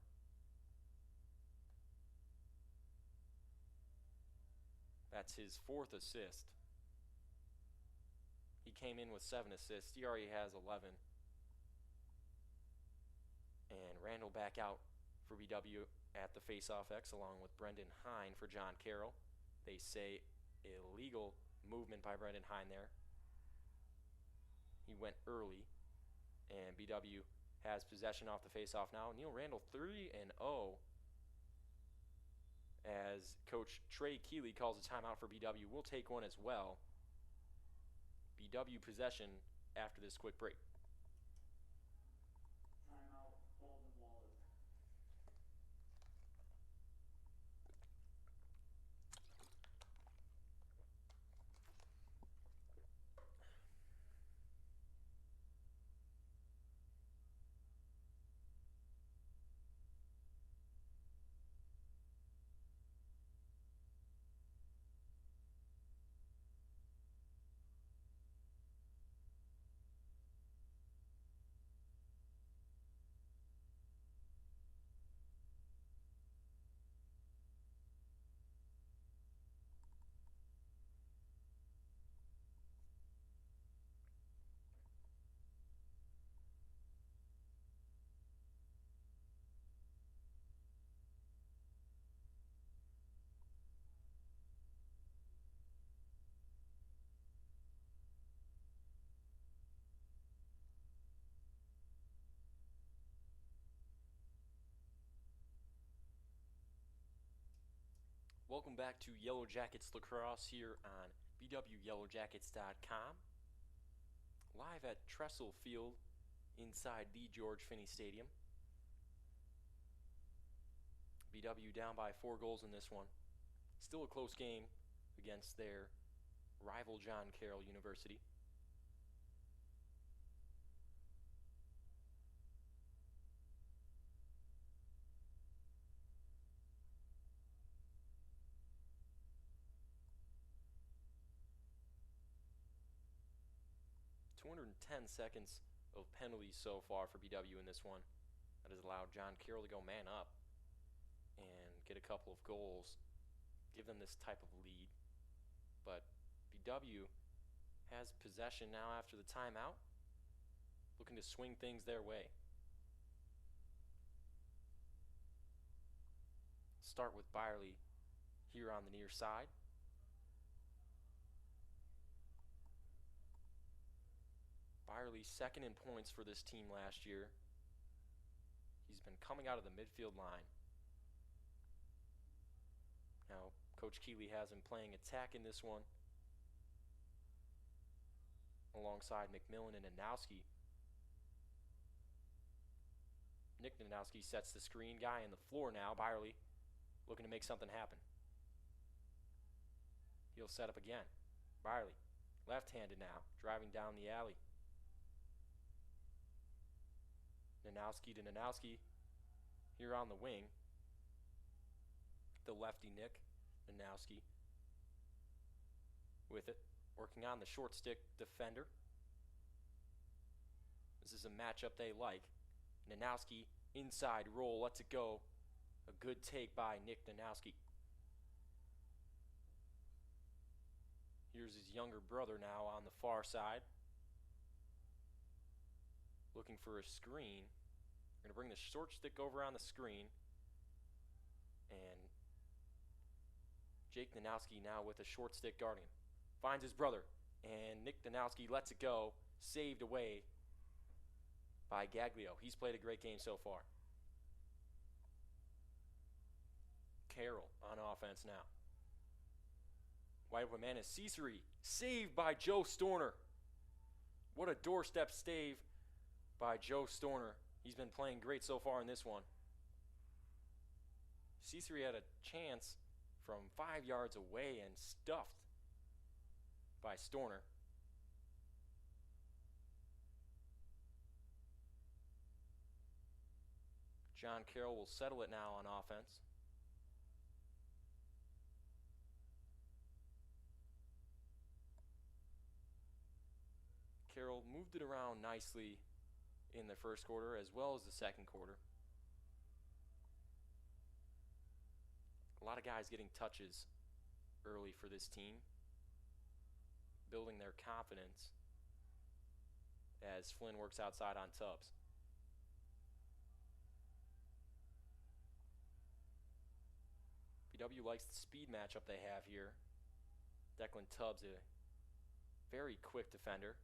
That's his 4th assist. He came in with 7 assists. He already has 11. And Randall back out for BW at the faceoff X along with Brendan Hine for John Carroll. They say illegal movement by Brendan Hine there. He went early. And BW has possession off the faceoff now. Neil Randall 3-0 as Coach Trey Keeley calls a timeout for BW. We'll take one as well. BW possession after this quick break. Timeout, Baldwin Wallace. Welcome back to Yellow Jackets Lacrosse here on BWYellowJackets.com. Live at Tressel Field inside the George Finnie Stadium. BW down by 4 goals in this one. Still a close game against their rival John Carroll University. .10 seconds of penalties so far for BW in this one. That has allowed John Carroll to go man up and get a couple of goals, give them this type of lead. But BW has possession now after the timeout, looking to swing things their way. Start with Byerly here on the near side. Byerly second in points for this team last year. He's been coming out of the midfield line. Now, Coach Keeley has him playing attack in this one alongside McMillan and Nanowski. Nick Nanowski sets the screen. Guy on the floor now. Byerly looking to make something happen. He'll set up again. Riley, left-handed now, driving down the alley. Nanowski to Nanowski here on the wing. The lefty Nick Nanowski with it, working on the short stick defender. This is a matchup they like. Nanowski inside roll, lets it go. A good take by Nick Nanowski. Here's his younger brother now on the far side, looking for a screen. We're going to bring the short stick over on the screen. And Jake Nanowski now with a short stick guarding him. Finds his brother. And Nick Nanowski lets it go. Saved away by Gaglio. He's played a great game so far. Carroll on offense now. Wide open man is Ciceri. Saved by Joe Storner. What a doorstep save by Joe Storner. He's been playing great so far in this one. Ciceri had a chance from 5 yards away and stuffed by Storner. John Carroll will settle it now on offense. Carroll moved it around nicely in the first quarter as well as the second quarter. A lot of guys getting touches early for this team, building their confidence as Flynn works outside on Tubbs. BW likes the speed matchup they have here. Declan Tubbs, a very quick defender.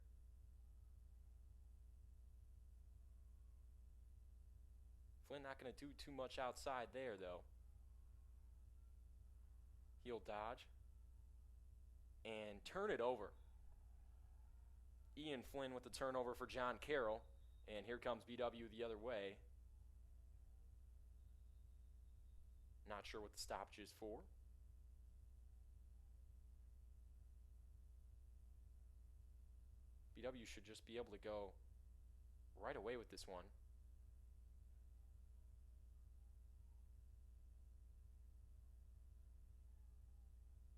Flynn not going to do too much outside there, though. He'll dodge and turn it over. Ian Flynn with the turnover for John Carroll. And here comes BW the other way. Not sure what the stoppage is for. BW should just be able to go right away with this one.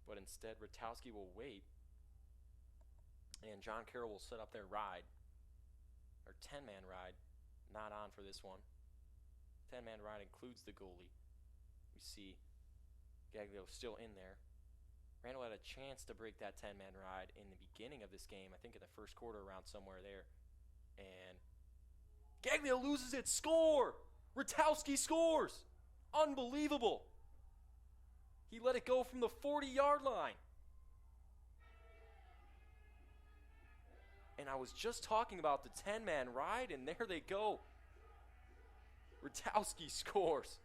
But instead, Ratowski will wait. And John Carroll will set up their ride. Or 10-man ride. Not on for this one. 10-man ride includes the goalie. We see Gaglio still in there. Randall had a chance to break that 10-man ride in the beginning of this game. I think in the first quarter around somewhere there. And Gaglio loses it. Score! Ratowski scores! Unbelievable! He let it go from the 40-yard line. And I was just talking about the 10-man ride, and there they go. Ratowski scores.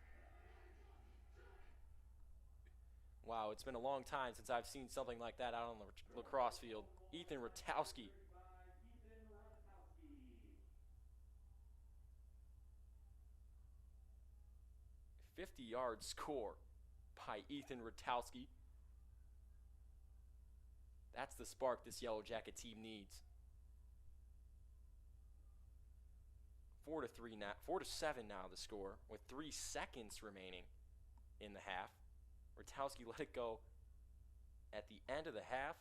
Wow, it's been a long time since I've seen something like that out on the lacrosse field. Ethan Ratowski. 50-yard score by Ethan Ratowski. That's the spark this Yellow Jacket team needs. 4-3 now, 4-7 now the score, with 3 seconds remaining in the half. Ratowski let it go at the end of the half,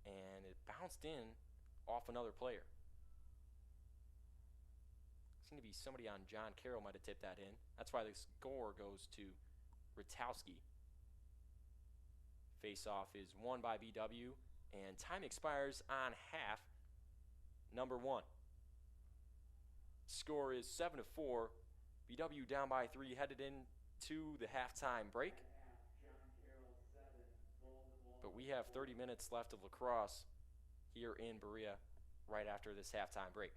and it bounced in off another player. Seemed to be somebody on John Carroll might have tipped that in. That's why the score goes to Ratowski. Face-off is won by BW, and time expires on half number 1. Score is 7-4. BW down by 3, headed into the halftime break. But we have 30 minutes left of lacrosse here in Berea right after this halftime break.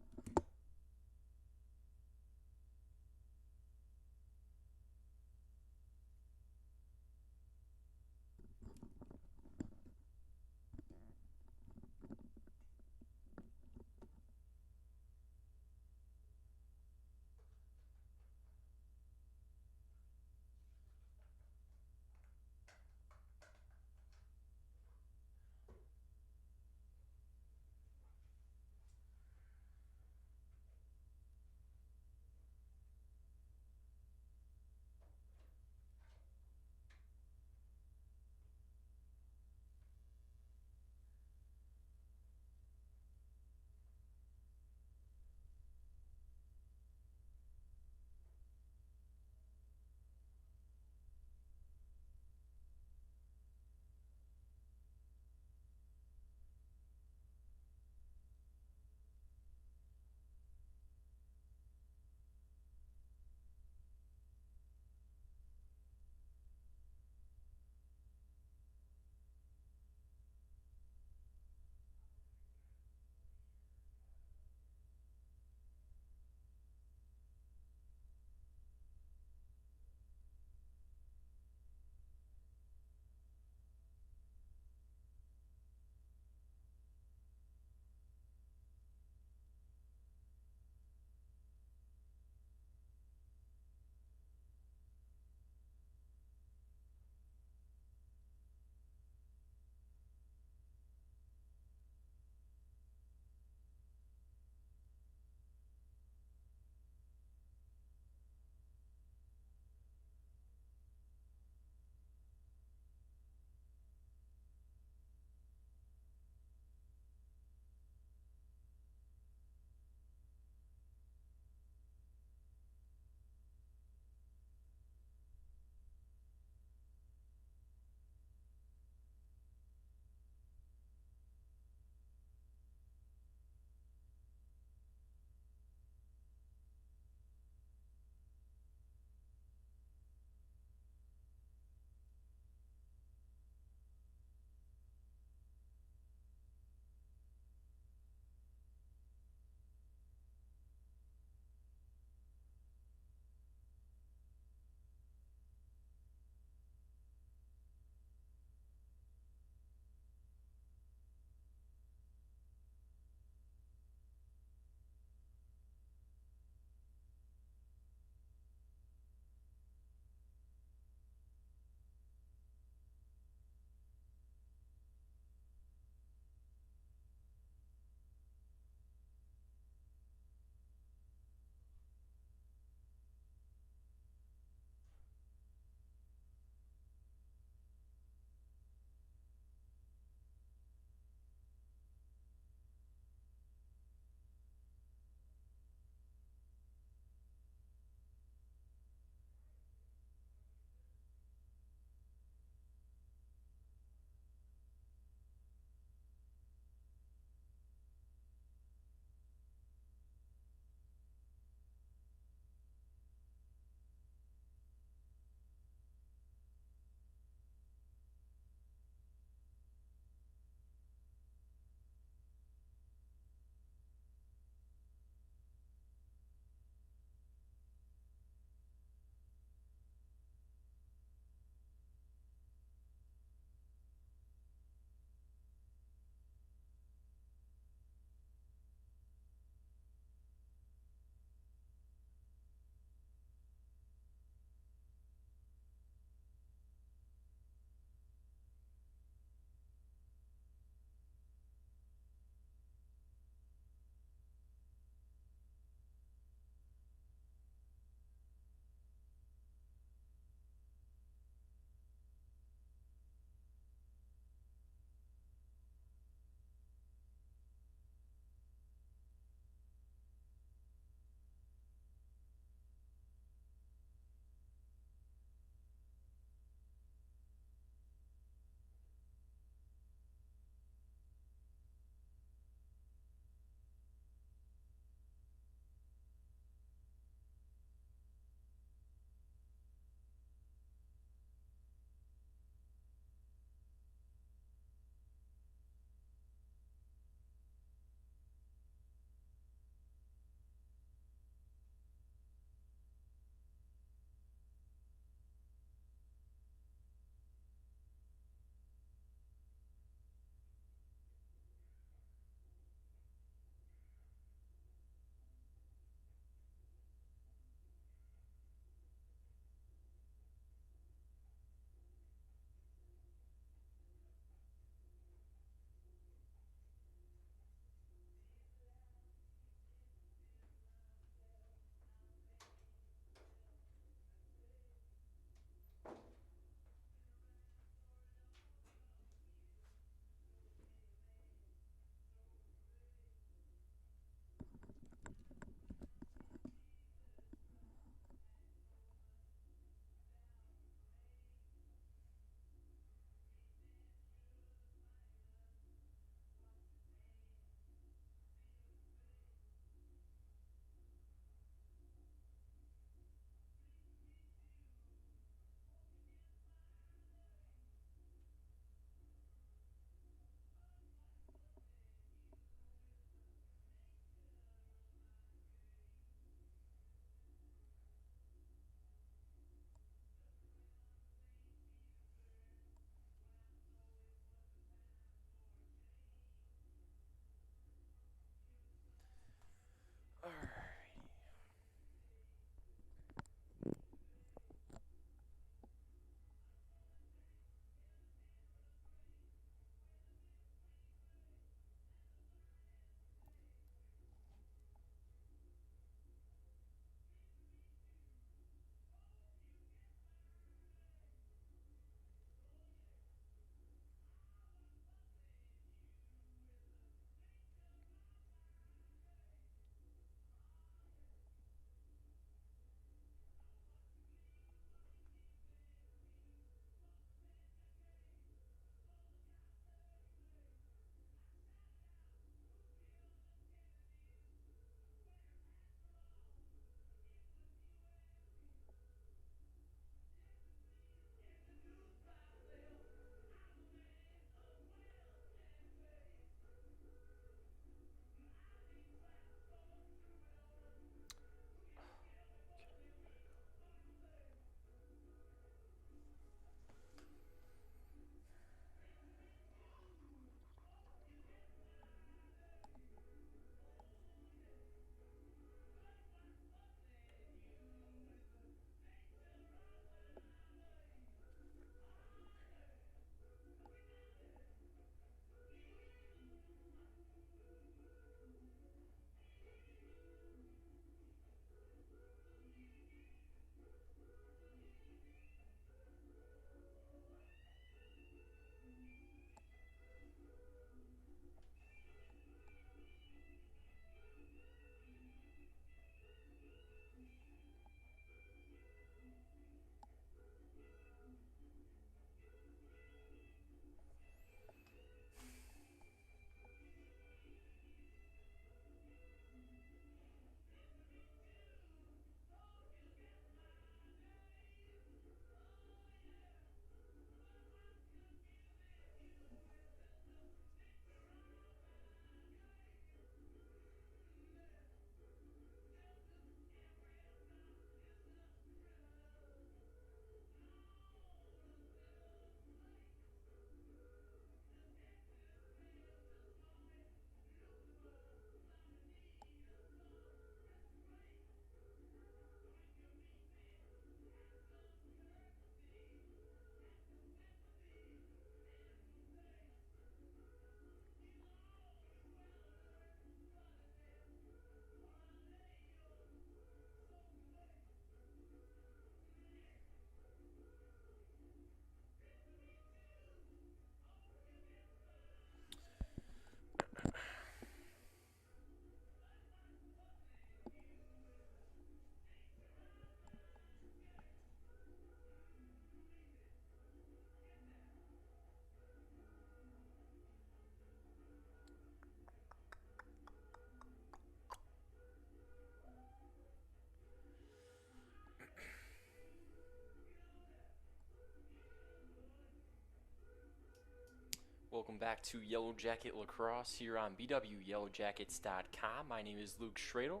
Welcome back to Yellow Jacket Lacrosse here on bwyellowjackets.com. My name is Luke Schradel.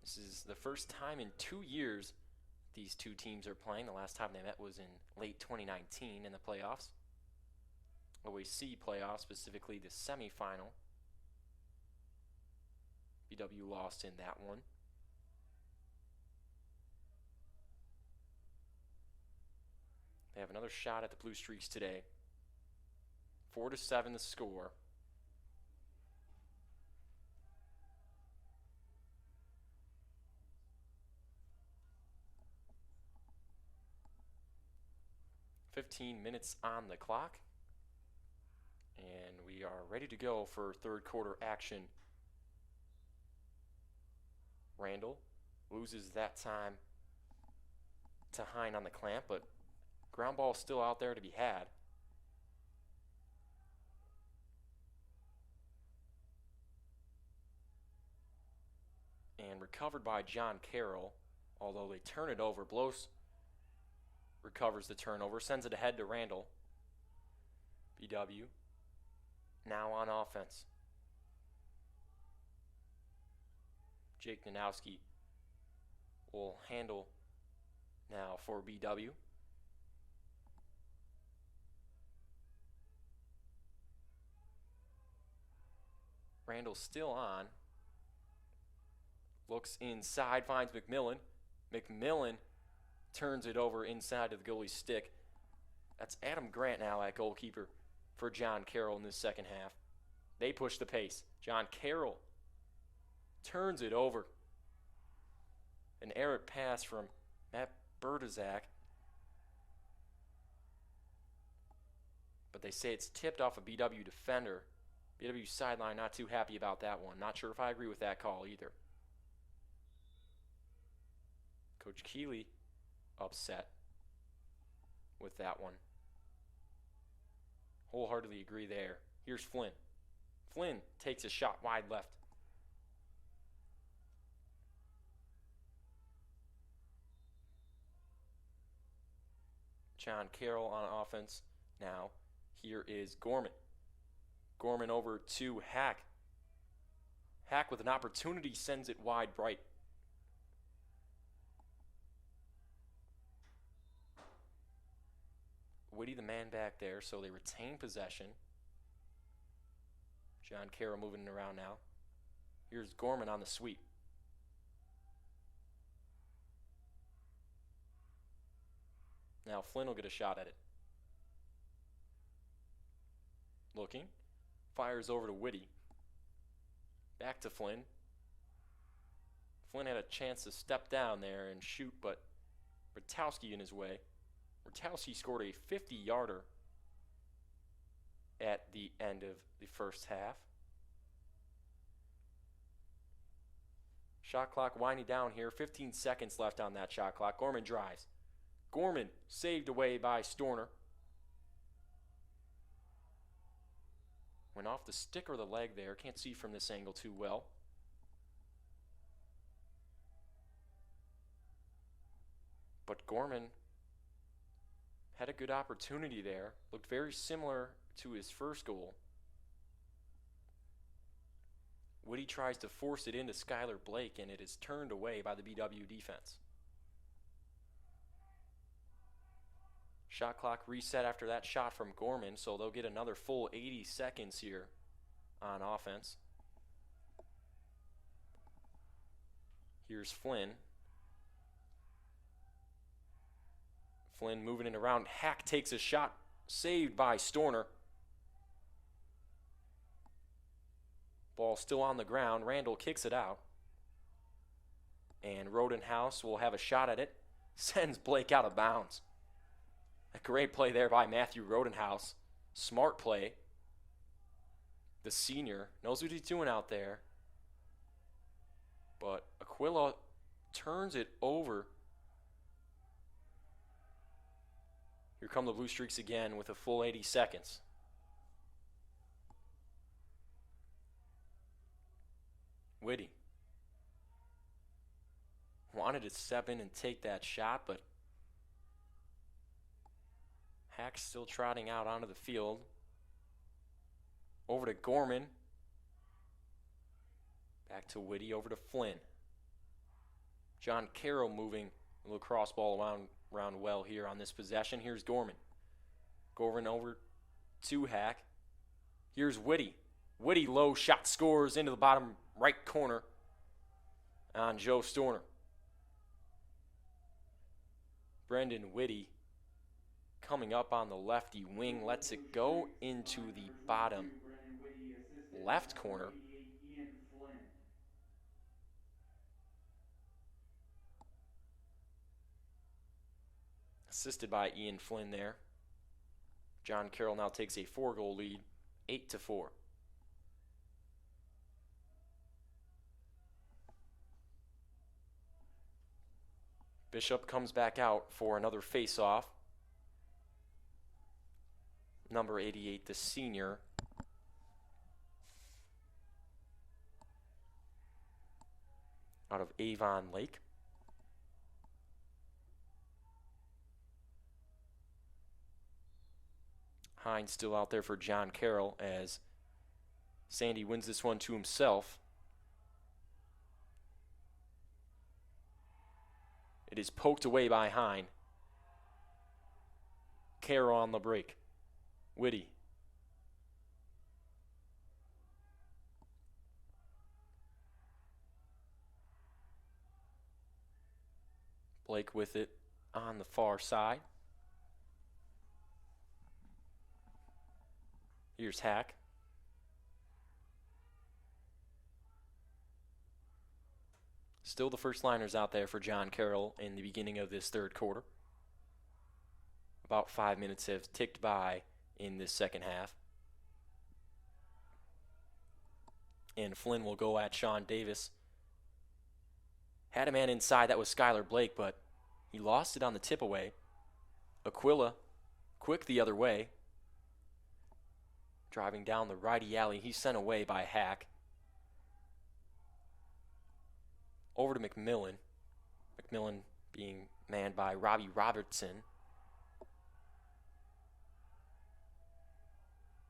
This is the first time in 2 years these two teams are playing. The last time they met was in late 2019 in the playoffs. OAC playoffs, specifically the semifinal. BW lost in that one. They have another shot at the Blue Streaks today. 4-7 the score. "15 minutes on the clock. And we are ready to go for third quarter action. Randall loses that time to Hine on the clamp, but ground ball still out there to be had. And recovered by John Carroll, although they turn it over. Blows recovers the turnover, sends it ahead to Randall. BW now on offense. Jake Nanowski will handle now for BW. Randall still on. Looks inside, finds McMillan. McMillan turns it over inside of the goalie's stick. That's Adam Grant now at goalkeeper for John Carroll in this second half. They push the pace. John Carroll turns it over. An errant pass from Matt Berdizak. But they say it's tipped off a BW defender. BW sideline not too happy about that one. Not sure if I agree with that call either. Coach Keeley upset with that one. Wholeheartedly agree there. Here's Flynn. Flynn takes a shot wide left. John Carroll on offense now. Here is Gorman. Gorman over to Hack. Hack with an opportunity sends it wide right. Whitty the man back there, so they retain possession. John Carroll moving it around now. Here's Gorman on the sweep. Now Flynn will get a shot at it. Looking. Fires over to Whitty. Back to Flynn. Flynn had a chance to step down there and shoot, but Rutowski in his way. Rutowski scored a 50-yarder at the end of the first half. Shot clock winding down here. 15 seconds left on that shot clock. Gorman drives. Gorman saved away by Storner. Went off the stick or the leg there. Can't see from this angle too well. But Gorman had a good opportunity there. Looked very similar to his first goal. Woody tries to force it into Skyler Blake, and it is turned away by the BW defense. Shot clock reset after that shot from Gorman, so they'll get another full 80 seconds here on offense. Here's Flynn. Flynn moving it around. Hack takes a shot, saved by Storner. Ball still on the ground. Randall kicks it out. And Rodenhouse will have a shot at it. Sends Blake out of bounds. A great play there by Matthew Rodenhouse. Smart play. The senior knows what he's doing out there. But Aquila turns it over. Here come the Blue Streaks again with a full 80 seconds. Whitty wanted to step in and take that shot, but Hack still trotting out onto the field. Over to Gorman. Back to Whitty, over to Flynn. John Carroll moving the lacrosse ball around well here on this possession. Here's Gorman. Gorman over to Hack. Here's Whitty. Whitty low shot scores into the bottom right corner on Joe Storner. Brendan Whitty coming up on the lefty wing, lets it go into the bottom left corner. Assisted by Ian Flynn there. John Carroll now takes a 4-goal lead, 8-4. Bishop comes back out for another face-off. Number 88, the senior. Out of Avon Lake. Hines still out there for John Carroll as Sandy wins this one to himself. It is poked away by Hine. Carroll on the break. Whitty. Blake with it on the far side. Here's Hack. Still the first liners out there for John Carroll in the beginning of this third quarter. About 5 minutes have ticked by in this second half. And Flynn will go at Sean Davis. Had a man inside, that was Skyler Blake, but he lost it on the tip away. Aquila, quick the other way. Driving down the righty alley, he's sent away by Hack. Over to McMillan. McMillan being manned by Robbie Robertson.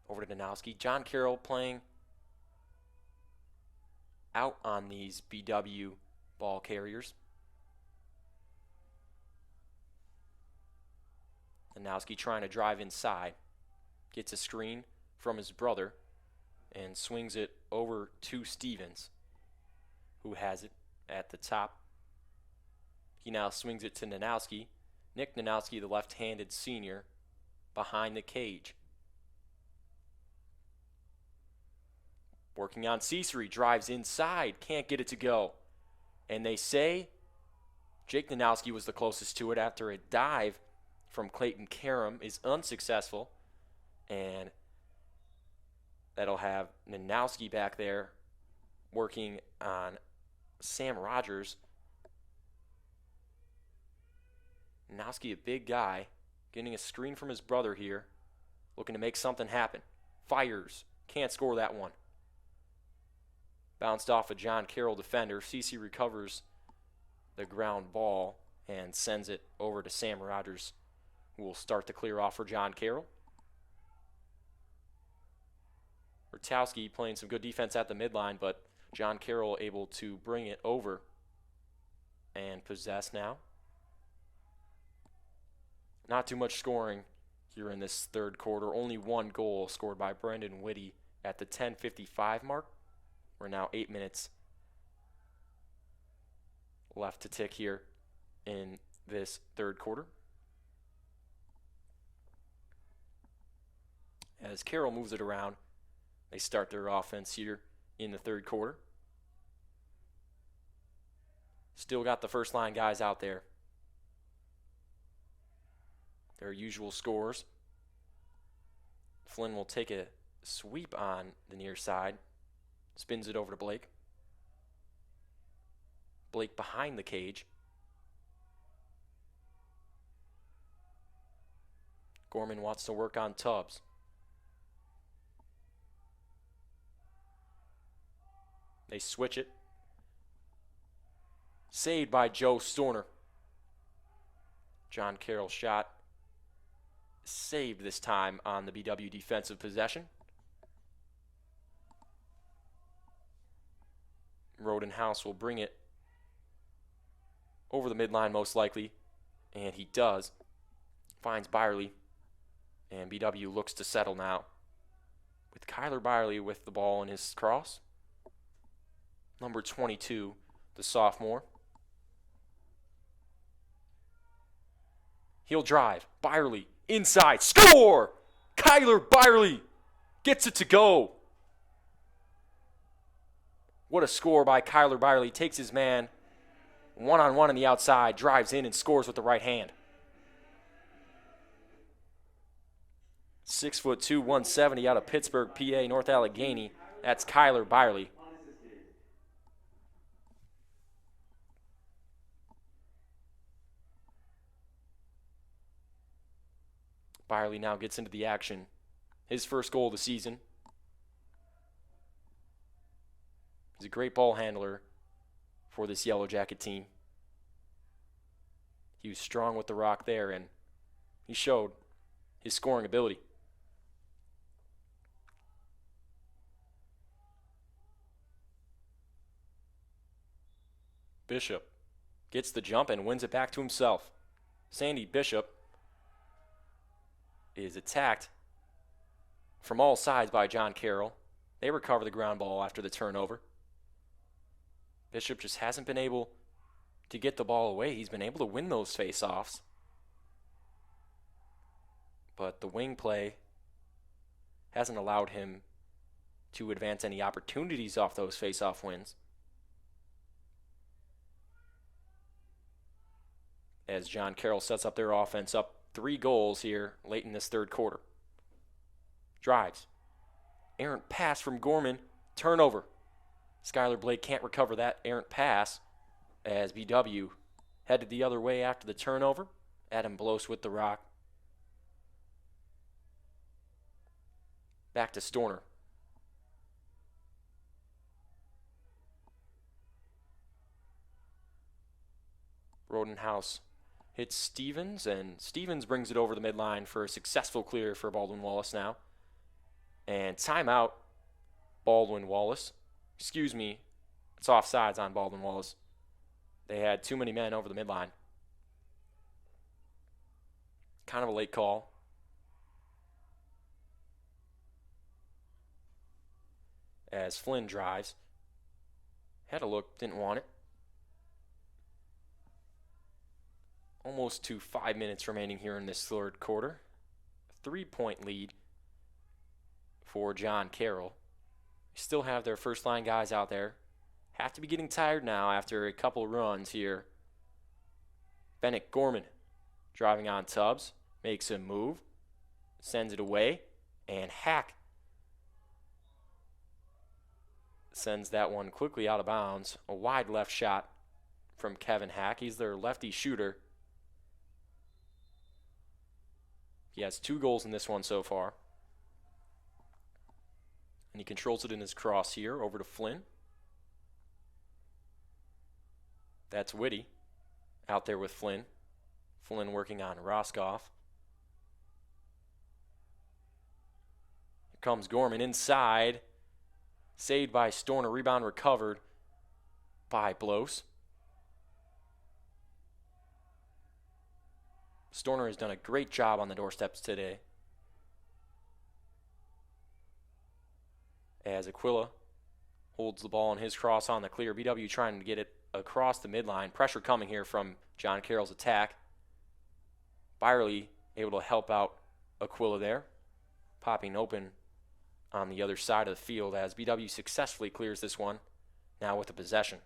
Over to Danowski. John Carroll playing out on these BW ball carriers. Danowski trying to drive inside. Gets a screen from his brother and swings it over to Stevens, who has it at the top. He now swings it to Nanowski. Nick Nanowski, the left-handed senior, behind the cage. Working on Cesare, drives inside, can't get it to go. And they say Jake Nanowski was the closest to it after a dive from Clayton Karam is unsuccessful. And that'll have Nanowski back there working on Sam Rogers. Nanowski, a big guy, getting a screen from his brother here, looking to make something happen. Fires, can't score that one. Bounced off a John Carroll defender. CC recovers the ground ball and sends it over to Sam Rogers, who will start to clear off for John Carroll. Rutowski playing some good defense at the midline, but John Carroll able to bring it over and possess now. Not too much scoring here in this third quarter. Only one goal scored by Brendan Whitty at the 10:55 mark. We're now 8 minutes left to tick here in this third quarter. As Carroll moves it around, they start their offense here in the third quarter. Still got the first line guys out there. Their usual scores. Flynn will take a sweep on the near side. Spins it over to Blake. Blake behind the cage. Gorman wants to work on Tubbs. They switch it. Saved by Joe Storner. John Carroll shot saved this time on the BW defensive possession. Rodenhouse will bring it over the midline most likely, and he does. Finds Byerly, and BW looks to settle now with Kyler Byerly with the ball in his cross. Number 22, the sophomore. He'll drive. Byerly inside. Score! Kyler Byerly gets it to go. What a score by Kyler Byerly. Takes his man one-on-one on the outside, drives in and scores with the right hand. 6'2", 170 out of Pittsburgh, PA, North Allegheny. That's Kyler Byerly. Byerly now gets into the action. His first goal of the season. He's a great ball handler for this Yellow Jacket team. He was strong with the rock there, and he showed his scoring ability. Bishop gets the jump and wins it back to himself. Sandy Bishop is attacked from all sides by John Carroll. They recover the ground ball after the turnover. Bishop just hasn't been able to get the ball away. He's been able to win those face-offs. But the wing play hasn't allowed him to advance any opportunities off those face-off wins. As John Carroll sets up their offense, up 3 goals here late in this third quarter. Drives. Errant pass from Gorman. Turnover. Skyler Blake can't recover that errant pass as BW headed the other way after the turnover. Adam Bloss with the rock. Back to Storner. Rodenhouse hits Stevens, and Stevens brings it over the midline for a successful clear for Baldwin Wallace now. And timeout, Baldwin Wallace. Excuse me, it's offsides on Baldwin Wallace. They had too many men over the midline. Kind of a late call. As Flynn drives. Had a look, didn't want it. Almost to 5 minutes remaining here in this third quarter. A 3-point lead for John Carroll. They still have their first line guys out there. Have to be getting tired now after a couple runs here. Bennett Gorman driving on Tubbs. Makes a move. Sends it away. And Hack sends that one quickly out of bounds. A wide left shot from Kevin Hack. He's their lefty shooter. He has 2 goals in this one so far. And he controls it in his cross here over to Flynn. That's Whitty out there with Flynn. Flynn working on Roscoff. Here comes Gorman inside. Saved by Storner. Rebound recovered by Bloss. Storner has done a great job on the doorsteps today. As Aquila holds the ball in his cross on the clear. BW trying to get it across the midline. Pressure coming here from John Carroll's attack. Byerly able to help out Aquila there. Popping open on the other side of the field as BW successfully clears this one. Now with the possession.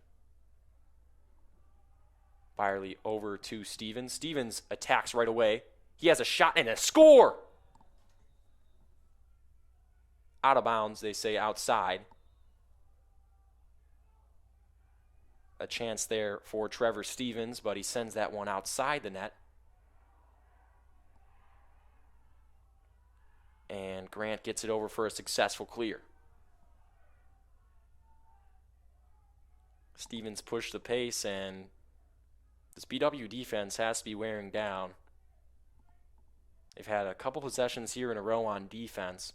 Byerly over to Stevens. Stevens attacks right away. He has a shot and a score! Out of bounds, they say outside. A chance there for Trevor Stevens, but he sends that one outside the net. And Grant gets it over for a successful clear. Stevens pushed the pace, and this BW defense has to be wearing down. They They've had a couple possessions here in a row on defense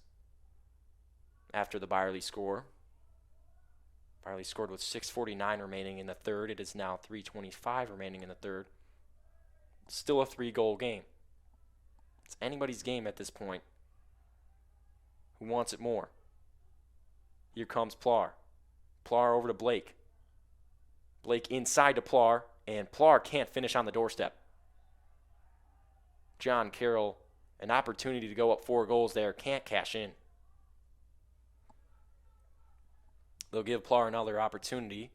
after the Byerly score. Byerly scored with 6:49 remaining in the third. It is now 3:25 remaining in the third. Still a 3-goal game. It's anybody's game at this point. Who wants it more? Here comes Plar. Plar over to Blake. Blake inside to Plar, and Plar can't finish on the doorstep. John Carroll, an opportunity to go up 4 goals there, can't cash in. They'll give Plar another opportunity.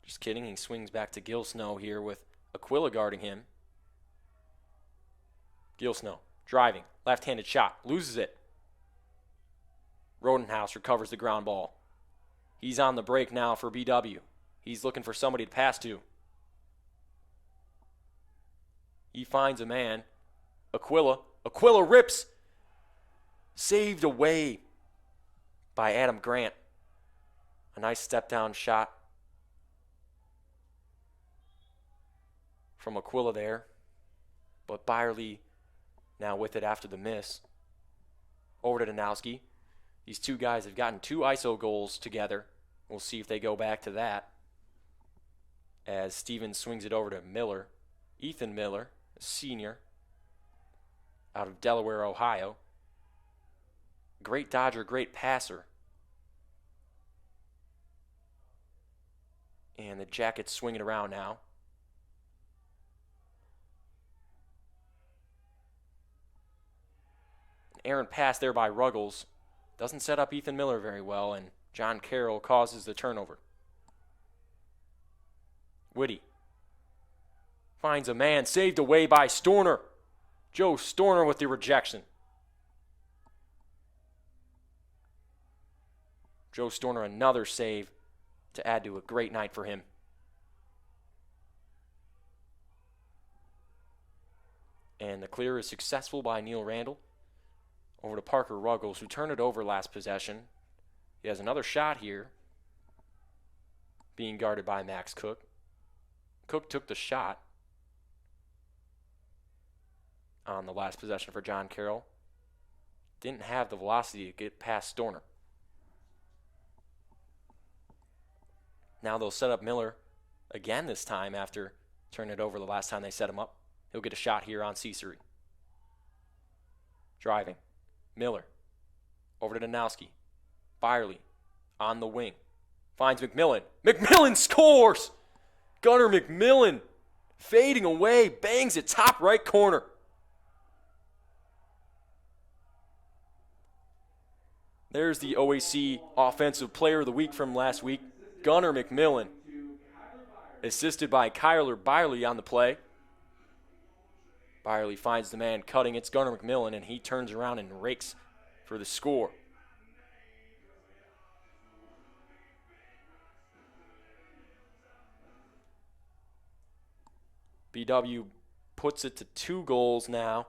Just kidding, he swings back to Gilsnow here with Aquila guarding him. Gilsnow driving, left-handed shot, loses it. Rodenhouse recovers the ground ball. He's on the break now for BW. He's looking for somebody to pass to. He finds a man. Aquila. Aquila rips. Saved away by Adam Grant. A nice step-down shot from Aquila there. But Byerly now with it after the miss. Over to Danowski. These two guys have gotten 2 ISO goals together. We'll see if they go back to that. As Stevens swings it over to Miller. Ethan Miller, a senior out of Delaware, Ohio. Great dodger, great passer. And the Jackets swing it around now. An errant pass there by Ruggles. Doesn't set up Ethan Miller very well, and John Carroll causes the turnover. Whitty finds a man, saved away by Storner. Joe Storner with the rejection. Joe Storner, another save to add to a great night for him. And the clear is successful by Neil Randall. Over to Parker Ruggles, who turned it over last possession. He has another shot here, being guarded by Max Cook. Cook took the shot on the last possession for John Carroll. Didn't have the velocity to get past Storner. Now they'll set up Miller again this time after turning it over the last time they set him up. He'll get a shot here on Cesare. Driving. Miller. Over to Danowski. Byerly on the wing. Finds McMillan. McMillan scores! Gunnar McMillan fading away. Bangs it top right corner. There's the OAC Offensive Player of the Week from last week. Gunnar McMillan. Assisted by Kyler Byerly on the play. Byerly finds the man cutting. It's Gunnar McMillan, and he turns around and rakes for the score. BW puts it to 2 goals now.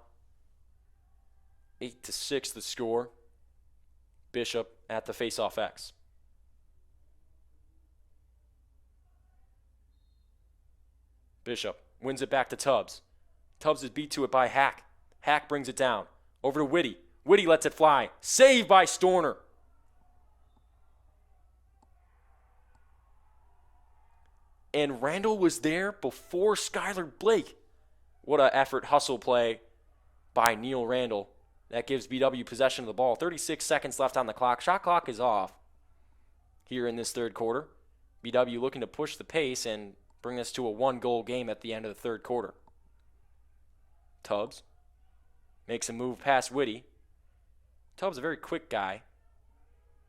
8-6 the score. Bishop at the faceoff X. Bishop wins it back to Tubbs. Tubbs is beat to it by Hack. Hack brings it down. Over to Whitty. Whitty lets it fly. Saved by Storner. And Randall was there before Skyler Blake. What an effort hustle play by Neil Randall. That gives BW possession of the ball. 36 seconds left on the clock. Shot clock is off here in this third quarter. BW looking to push the pace and bring this to a 1-goal game at the end of the third quarter. Tubbs makes a move past Whitty. Tubbs a very quick guy.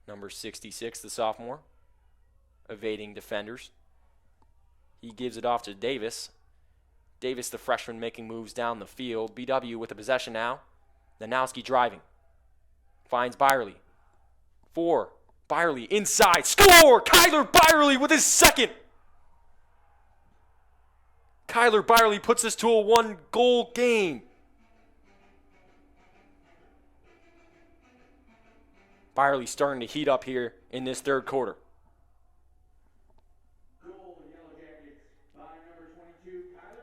Number 66, the sophomore. Evading defenders. He gives it off to Davis. Davis, the freshman, making moves down the field. BW with the possession now. Danowski driving. Finds Byerly. 4. Byerly inside. Score! Kyler Byerly with his second. Kyler Byerly puts this to a 1-goal game. Byerly starting to heat up here in this third quarter.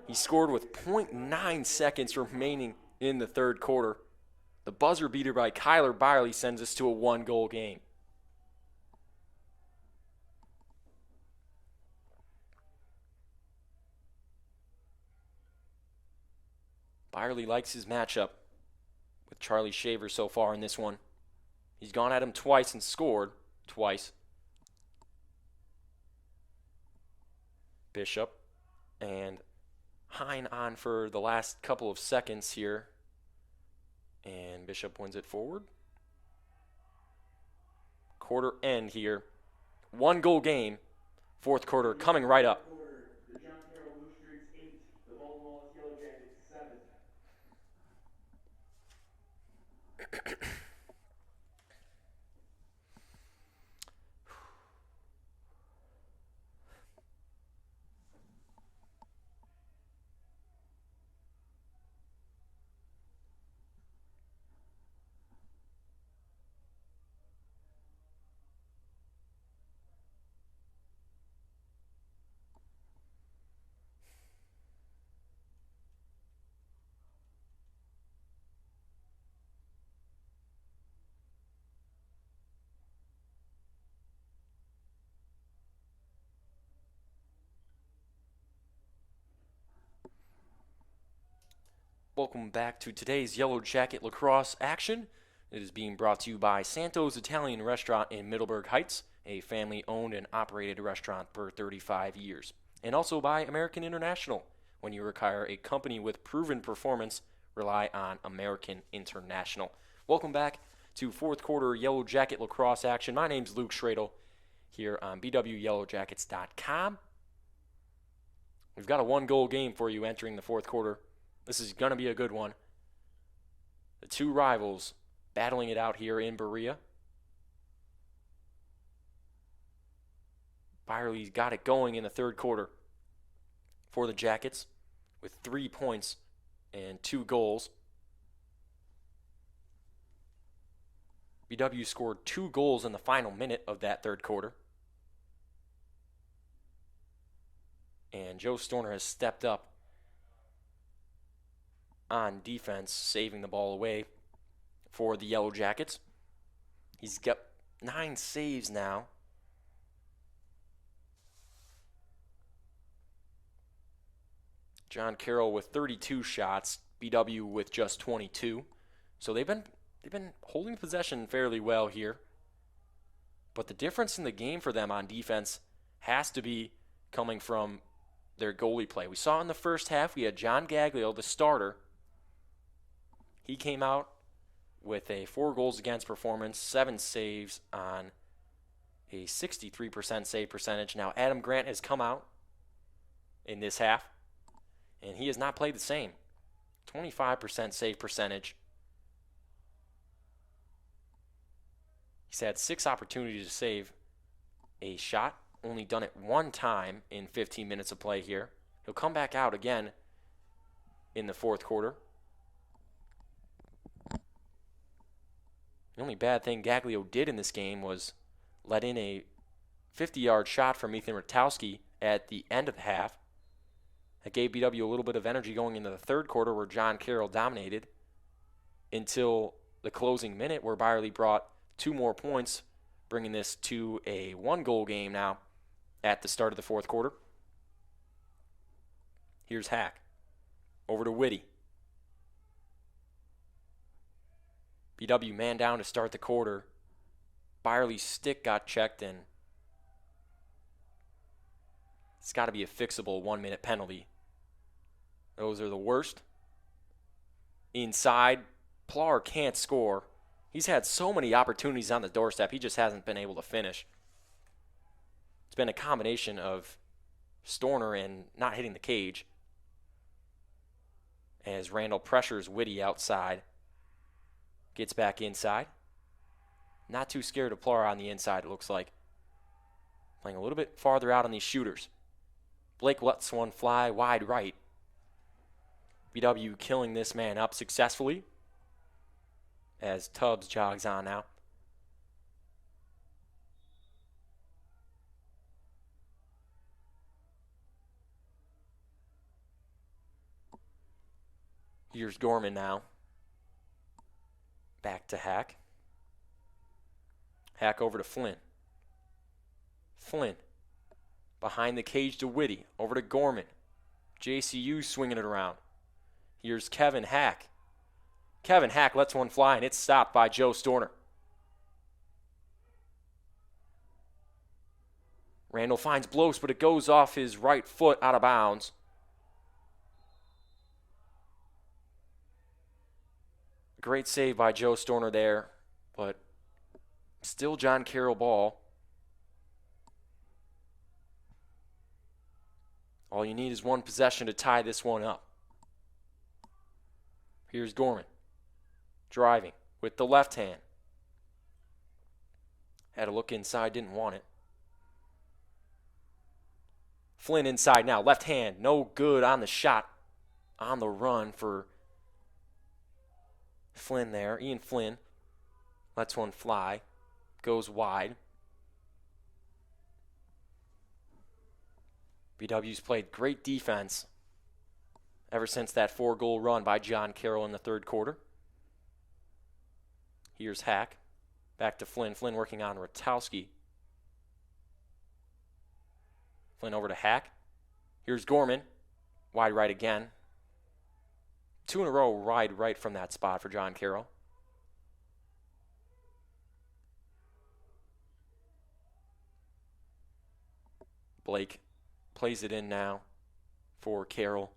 He scored with 0.9 seconds remaining in the third quarter. The buzzer beater by Kyler Byerly sends us to a 1-goal game. Byerly likes his matchup with Charlie Shaver so far in this one. He's gone at him twice and scored twice. Bishop and Hine on for the last couple of seconds here. And Bishop wins it forward. Quarter end here. 1-goal game. Fourth quarter coming right up. The John Carroll Blue Streaks 8, the Baldwin Wallace Yellow Jackets 7. Welcome back to today's Yellow Jacket Lacrosse action. It is being brought to you by Santo's Italian Restaurant in Middleburg Heights, a family-owned and operated restaurant for 35 years. And also by American International. When you require a company with proven performance, rely on American International. Welcome back to fourth quarter Yellow Jacket Lacrosse action. My name's Luke Schradel here on bwyellowjackets.com. We've got a 1-goal game for you entering the fourth quarter. This is going to be a good one. The two rivals battling it out here in Berea. Byerly's got it going in the third quarter for the Jackets with 3 points and 2 goals. BW scored 2 goals in the final minute of that third quarter. And Joe Storner has stepped up on defense, saving the ball away for the Yellow Jackets. He's got 9 saves now. John Carroll with 32 shots, BW with just 22. So they've been holding possession fairly well here. But the difference in the game for them on defense has to be coming from their goalie play. We saw in the first half we had John Gaglio, the starter. He came out with a 4 goals against performance, 7 saves on a 63% save percentage. Now Adam Grant has come out in this half, and he has not played the same. 25% save percentage. He's had 6 opportunities to save a shot, only done it 1 time in 15 minutes of play here. He'll come back out again in the fourth quarter. The only bad thing Gaglio did in this game was let in a 50-yard shot from Ethan Ratowski at the end of the half. That gave BW a little bit of energy going into the third quarter where John Carroll dominated until the closing minute where Byerly brought 2 more points, bringing this to a 1-goal game now at the start of the fourth quarter. Here's Hack. Over to Whitty. BW man down to start the quarter. Byerly's stick got checked, and it's got to be a fixable 1-minute penalty. Those are the worst. Inside, Plar can't score. He's had so many opportunities on the doorstep, he just hasn't been able to finish. It's been a combination of Storner and not hitting the cage as Randall pressures Whitty outside. Gets back inside. Not too scared of Plar on the inside, it looks like. Playing a little bit farther out on these shooters. Blake lets one fly wide right. BW killing this man up successfully as Tubbs jogs on now. Here's Gorman now. Back to Hack. Hack over to Flynn. Flynn. Behind the cage to Whitty. Over to Gorman. JCU swinging it around. Here's Kevin Hack. Kevin Hack lets one fly, and it's stopped by Joe Storner. Randall finds Blos, but it goes off his right foot out of bounds. Great save by Joe Storner there, but still John Carroll ball. All you need is one possession to tie this one up. Here's Gorman. Driving with the left hand. Had a look inside, didn't want it. Flynn inside now, left hand, no good on the shot. On the run for Flynn there. Ian Flynn lets one fly, goes wide. BW's played great defense ever since that 4-goal run by John Carroll in the third quarter. Here's Hack. Back to Flynn. Flynn working on Rotowski. Flynn over to Hack. Here's Gorman. Wide right again. 2 in a row wide right from that spot for John Carroll. Blake plays it in now for Carroll.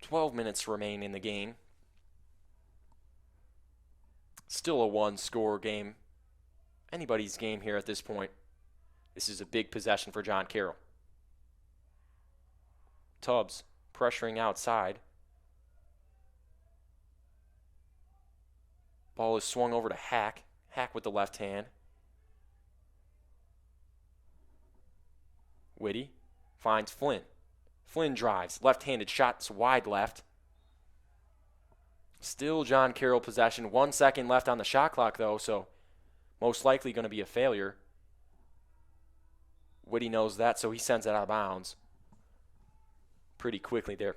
12 minutes remain in the game. Still a one-score game. Anybody's game here at this point. This is a big possession for John Carroll. Tubbs pressuring outside. Ball is swung over to Hack. Hack with the left hand. Whitty finds Flynn. Flynn drives. Left-handed shots wide left. Still John Carroll possession. 1 second left on the shot clock, though, so most likely going to be a failure. Whitty knows that, so he sends it out of bounds pretty quickly there.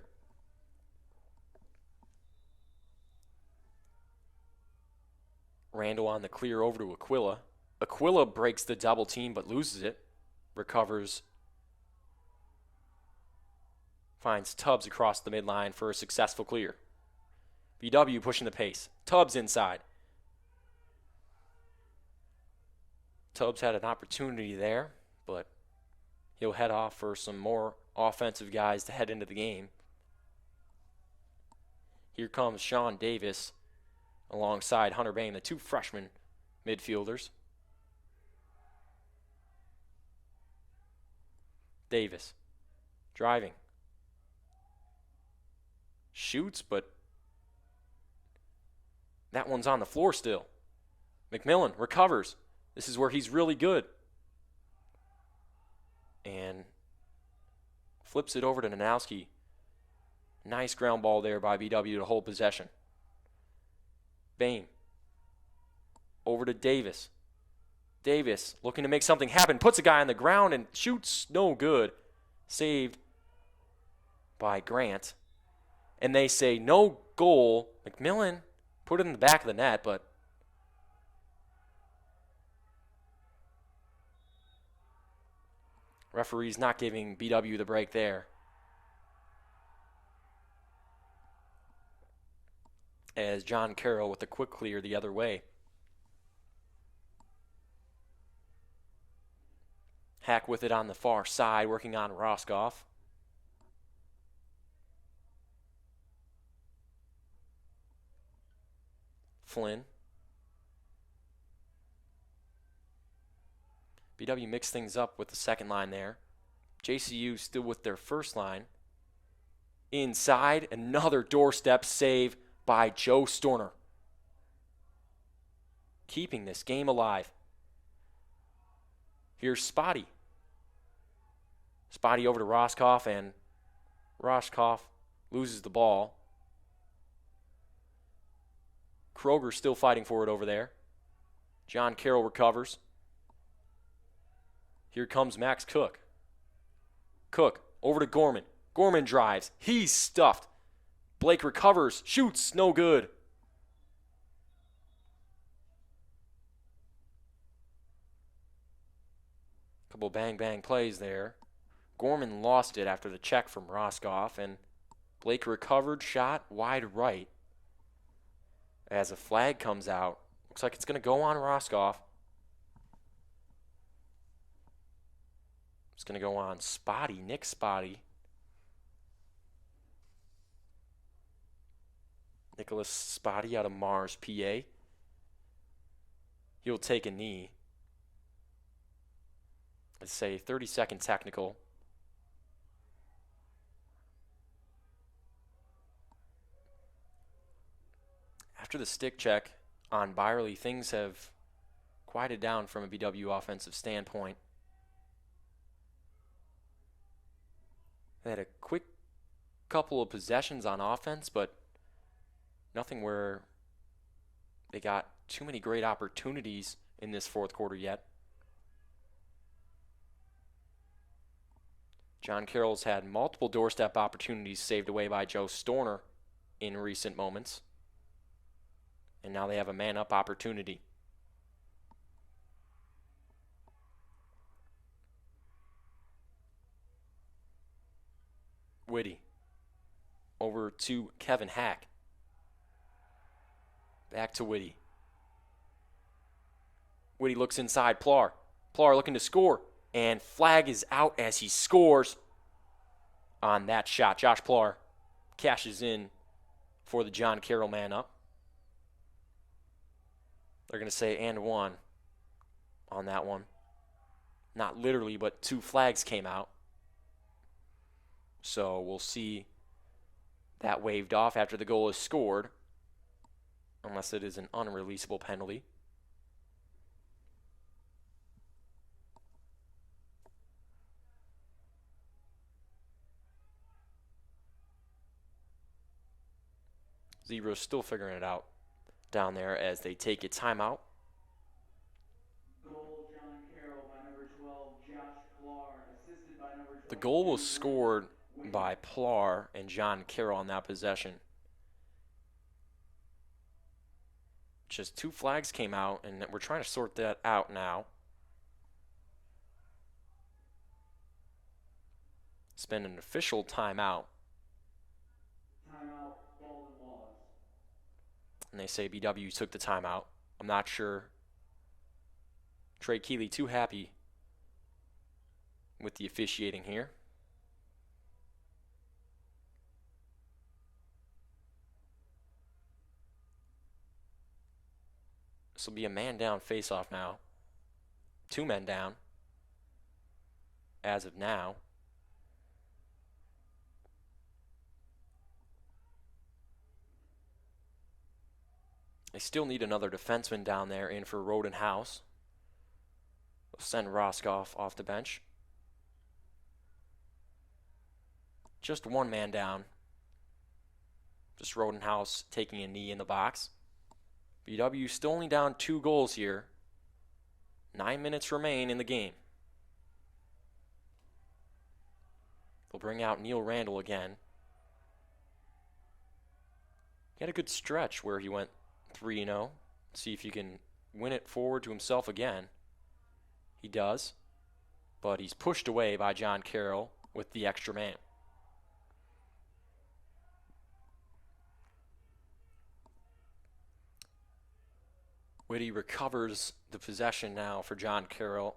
Randall on the clear over to Aquila. Aquila breaks the double team but loses it. Recovers. Finds Tubbs across the midline for a successful clear. BW pushing the pace. Tubbs inside. Tubbs had an opportunity there, but he'll head off for some more offensive guys to head into the game. Here comes Sean Davis alongside Hunter Bain, the 2 freshman midfielders. Davis driving. Shoots, but that one's on the floor still. McMillan recovers. This is where he's really good. And flips it over to Nanowski. Nice ground ball there by BW to hold possession. Bain. Over to Davis. Davis looking to make something happen. Puts a guy on the ground and shoots. No good. Saved by Grant. And they say no goal. McMillan put it in the back of the net, but referee's not giving BW the break there. As John Carroll with a quick clear the other way. Hack with it on the far side, working on Roscoff. Flynn. BW mixed things up with the second line there. JCU still with their first line. Inside, another doorstep save by Joe Storner. Keeping this game alive. Here's Spotty. Spotty over to Roscoff, and Roscoff loses the ball. Kroger still fighting for it over there. John Carroll recovers. Here comes Max Cook. Cook over to Gorman. Gorman drives. He's stuffed Blake recovers, shoots, no good. Couple bang-bang plays there. Gorman lost it after the check from Roscoff, and Blake recovered, shot wide right. As a flag comes out, looks like it's going to go on Roscoff. It's going to go on Spotty, Nick Spotty. Nicholas Spotty out of Mars, PA. He'll take a knee. Let's say 30-second technical. After the stick check on Byerly, things have quieted down from a BW offensive standpoint. They had a quick couple of possessions on offense, but nothing where they got too many great opportunities in this fourth quarter yet. John Carroll's had multiple doorstep opportunities saved away by Joe Storner in recent moments. And now they have a man-up opportunity. Whitty. Over to Kevin Hack. Back to Whitty. Whitty looks inside Plar. Plar looking to score. And flag is out as he scores on that shot. Josh Plar cashes in for the John Carroll man-up. They're going to say and one on that one. Not literally, but two flags came out. So we'll see that waved off after the goal is scored, unless it is an unreleasable penalty. Zebra's still figuring it out down there as they take a timeout. Goal, John Carroll by number 12, Josh Plar, assisted by number 12. The goal was scored by Plar and John Carroll on that possession. Just two flags came out, and we're trying to sort that out now. It's been an official timeout. Timeout, Baldwin Wallace. And they say BW took the timeout. I'm not sure. Trey Keeley too happy with the officiating here. This will be a man down face-off now. Two men down as of now. They still need another defenseman down there in for Rodenhouse. They'll send Roscoff off the bench. Just one man down. Just Rodenhouse taking a knee in the box. BW still only down 2 goals here. 9 minutes remain in the game. They'll bring out Neil Randall again. He had a good stretch where he went 3-0. See if he can win it forward to himself again. He does. But he's pushed away by John Carroll with the extra man. Whitty recovers the possession now for John Carroll.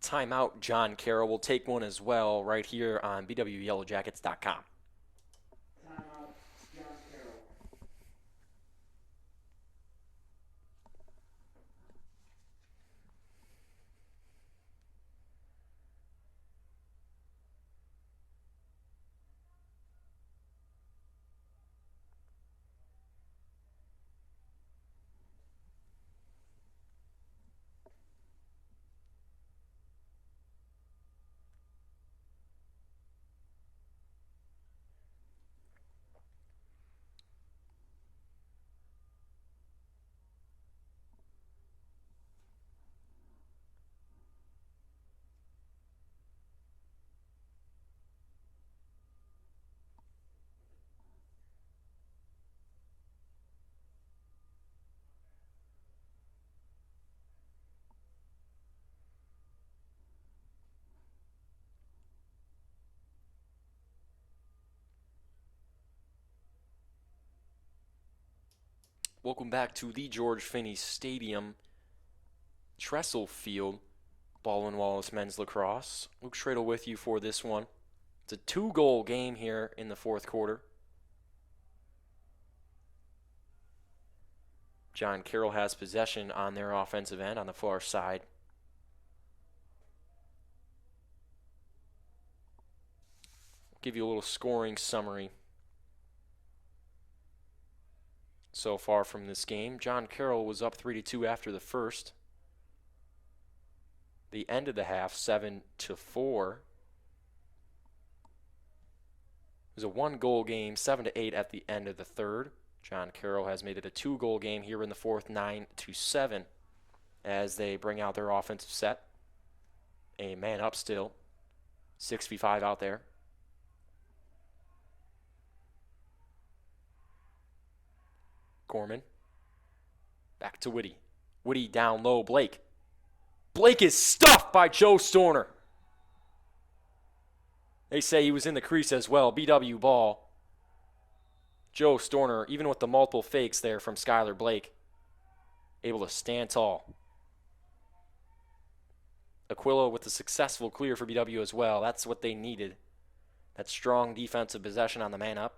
Timeout, John Carroll will take one as well right here on bwyellowjackets.com. Timeout, John Carroll. Welcome back to the George Finnie Stadium, Tressel Field, Baldwin Wallace men's lacrosse. Luke Schradel with you for this one. It's a 2-goal game here in the fourth quarter. John Carroll has possession on their offensive end on the far side. Give you a little scoring summary so far from this game. John Carroll was up 3-2 after the first. The end of the half, 7-4. It was a 1-goal game, 7-8 at the end of the third. John Carroll has made it a 2-goal game here in the fourth, 9-7, as they bring out their offensive set. A man up still, 6v5 out there. Gorman. Back to Whitty. Whitty down low. Blake. Blake is stuffed by Joe Storner. They say he was in the crease as well. BW ball. Joe Storner, even with the multiple fakes there from Skyler Blake, able to stand tall. Aquila with a successful clear for BW as well. That's what they needed. That strong defensive possession on the man up.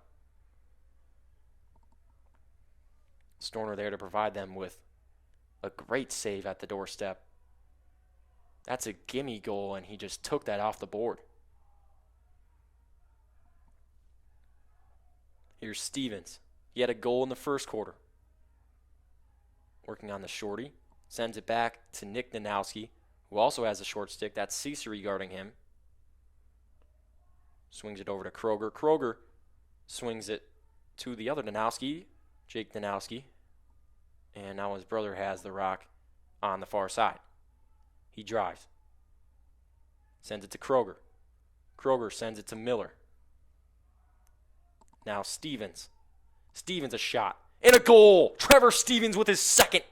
Storner there to provide them with a great save at the doorstep. That's a gimme goal, and he just took that off the board. Here's Stevens. He had a goal in the first quarter. Working on the shorty. Sends it back to Nick Nanowski, who also has a short stick. That's Cesare guarding him. Swings it over to Kroger. Kroger swings it to the other Nanowski, Jake Nanowski. And now his brother has the rock on the far side. He drives. Sends it to Kroger. Kroger sends it to Miller. Now Stevens. Stevens a shot. And a goal! Trevor Stevens with his second.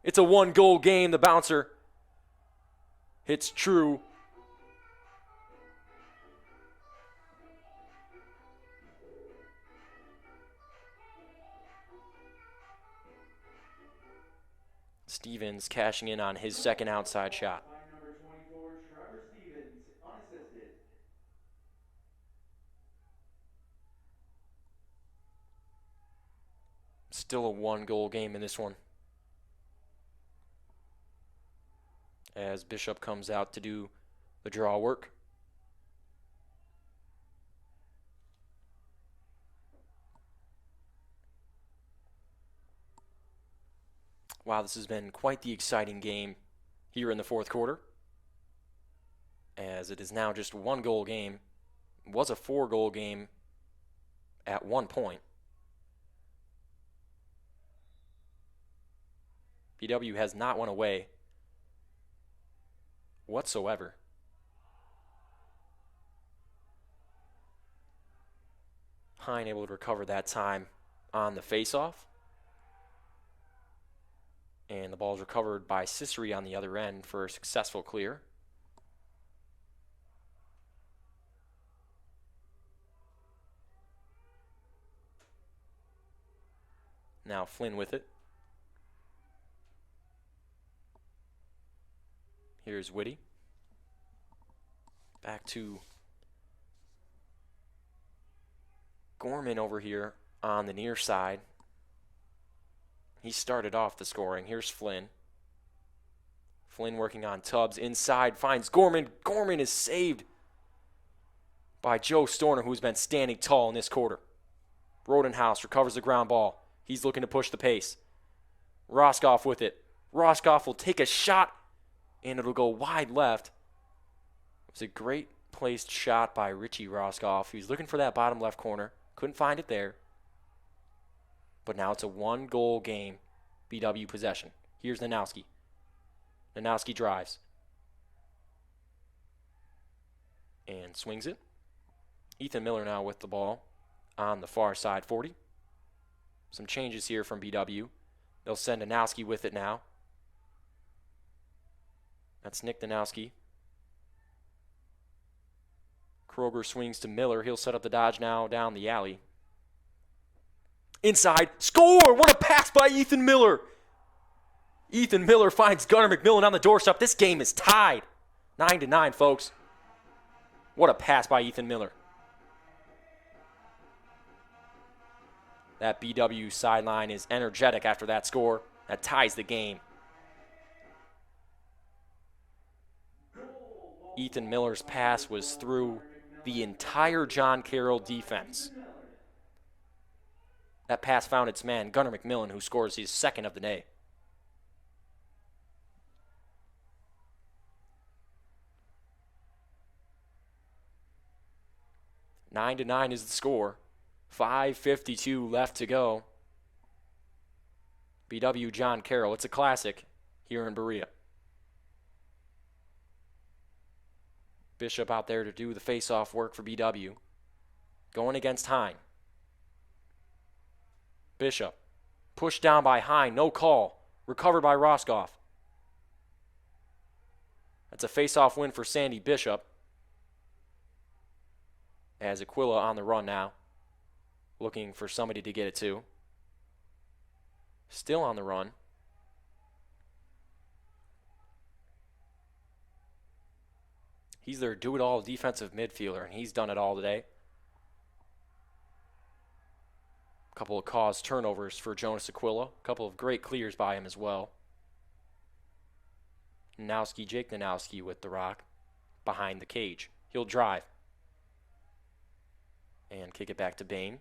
It's a 1-goal game. The bouncer hits true. Stevens cashing in on his second outside shot. By number 24, Trevor Stevens, unassisted. Still a 1-goal game in this one, as Bishop comes out to do the draw work. Wow, this has been quite the exciting game here in the fourth quarter, as it is now just a 1-goal game. It was a 4-goal game at one point. BW has not won away whatsoever. Hine able to recover that time on the faceoff. And the ball is recovered by Cesare on the other end for a successful clear. Now Flynn with it. Here's Whitty. Back to Gorman over here on the near side. He started off the scoring. Here's Flynn. Flynn working on Tubbs. Inside finds Gorman. Gorman is saved by Joe Storner, who's been standing tall in this quarter. Rodenhouse recovers the ground ball. He's looking to push the pace. Roscoff with it. Roscoff will take a shot, and it'll go wide left. It was a great placed shot by Richie Roscoff. He was looking for that bottom left corner. Couldn't find it there. But now it's a 1-goal game, BW possession. Here's Nanowski. Nanowski drives. And swings it. Ethan Miller now with the ball on the far side, 40. Some changes here from BW. They'll send Nanowski with it now. That's Nick Nanowski. Kroger swings to Miller. He'll set up the dodge now down the alley. Inside. Score! What a pass by Ethan Miller. Ethan Miller finds Gunnar McMillan on the doorstep. This game is tied. 9-9, folks. What a pass by Ethan Miller. That BW sideline is energetic after that score. That ties the game. Ethan Miller's pass was through the entire John Carroll defense. That pass found its man, Gunnar McMillan, who scores his second of the day. Nine to 9 is the score. 5:52 left to go. BW John Carroll. It's a classic here in Berea. Bishop out there to do the face-off work for BW. Going against Hine. Bishop. Pushed down by Hine. No call. Recovered by Roscoff. That's a face-off win for Sandy Bishop. As Aquila on the run now. Looking for somebody to get it to. Still on the run. He's their do-it-all defensive midfielder, and he's done it all today. A couple of caused turnovers for Jonas Aquila. A couple of great clears by him as well. Jake Nanowski with the rock behind the cage. He'll drive. And kick it back to Bain.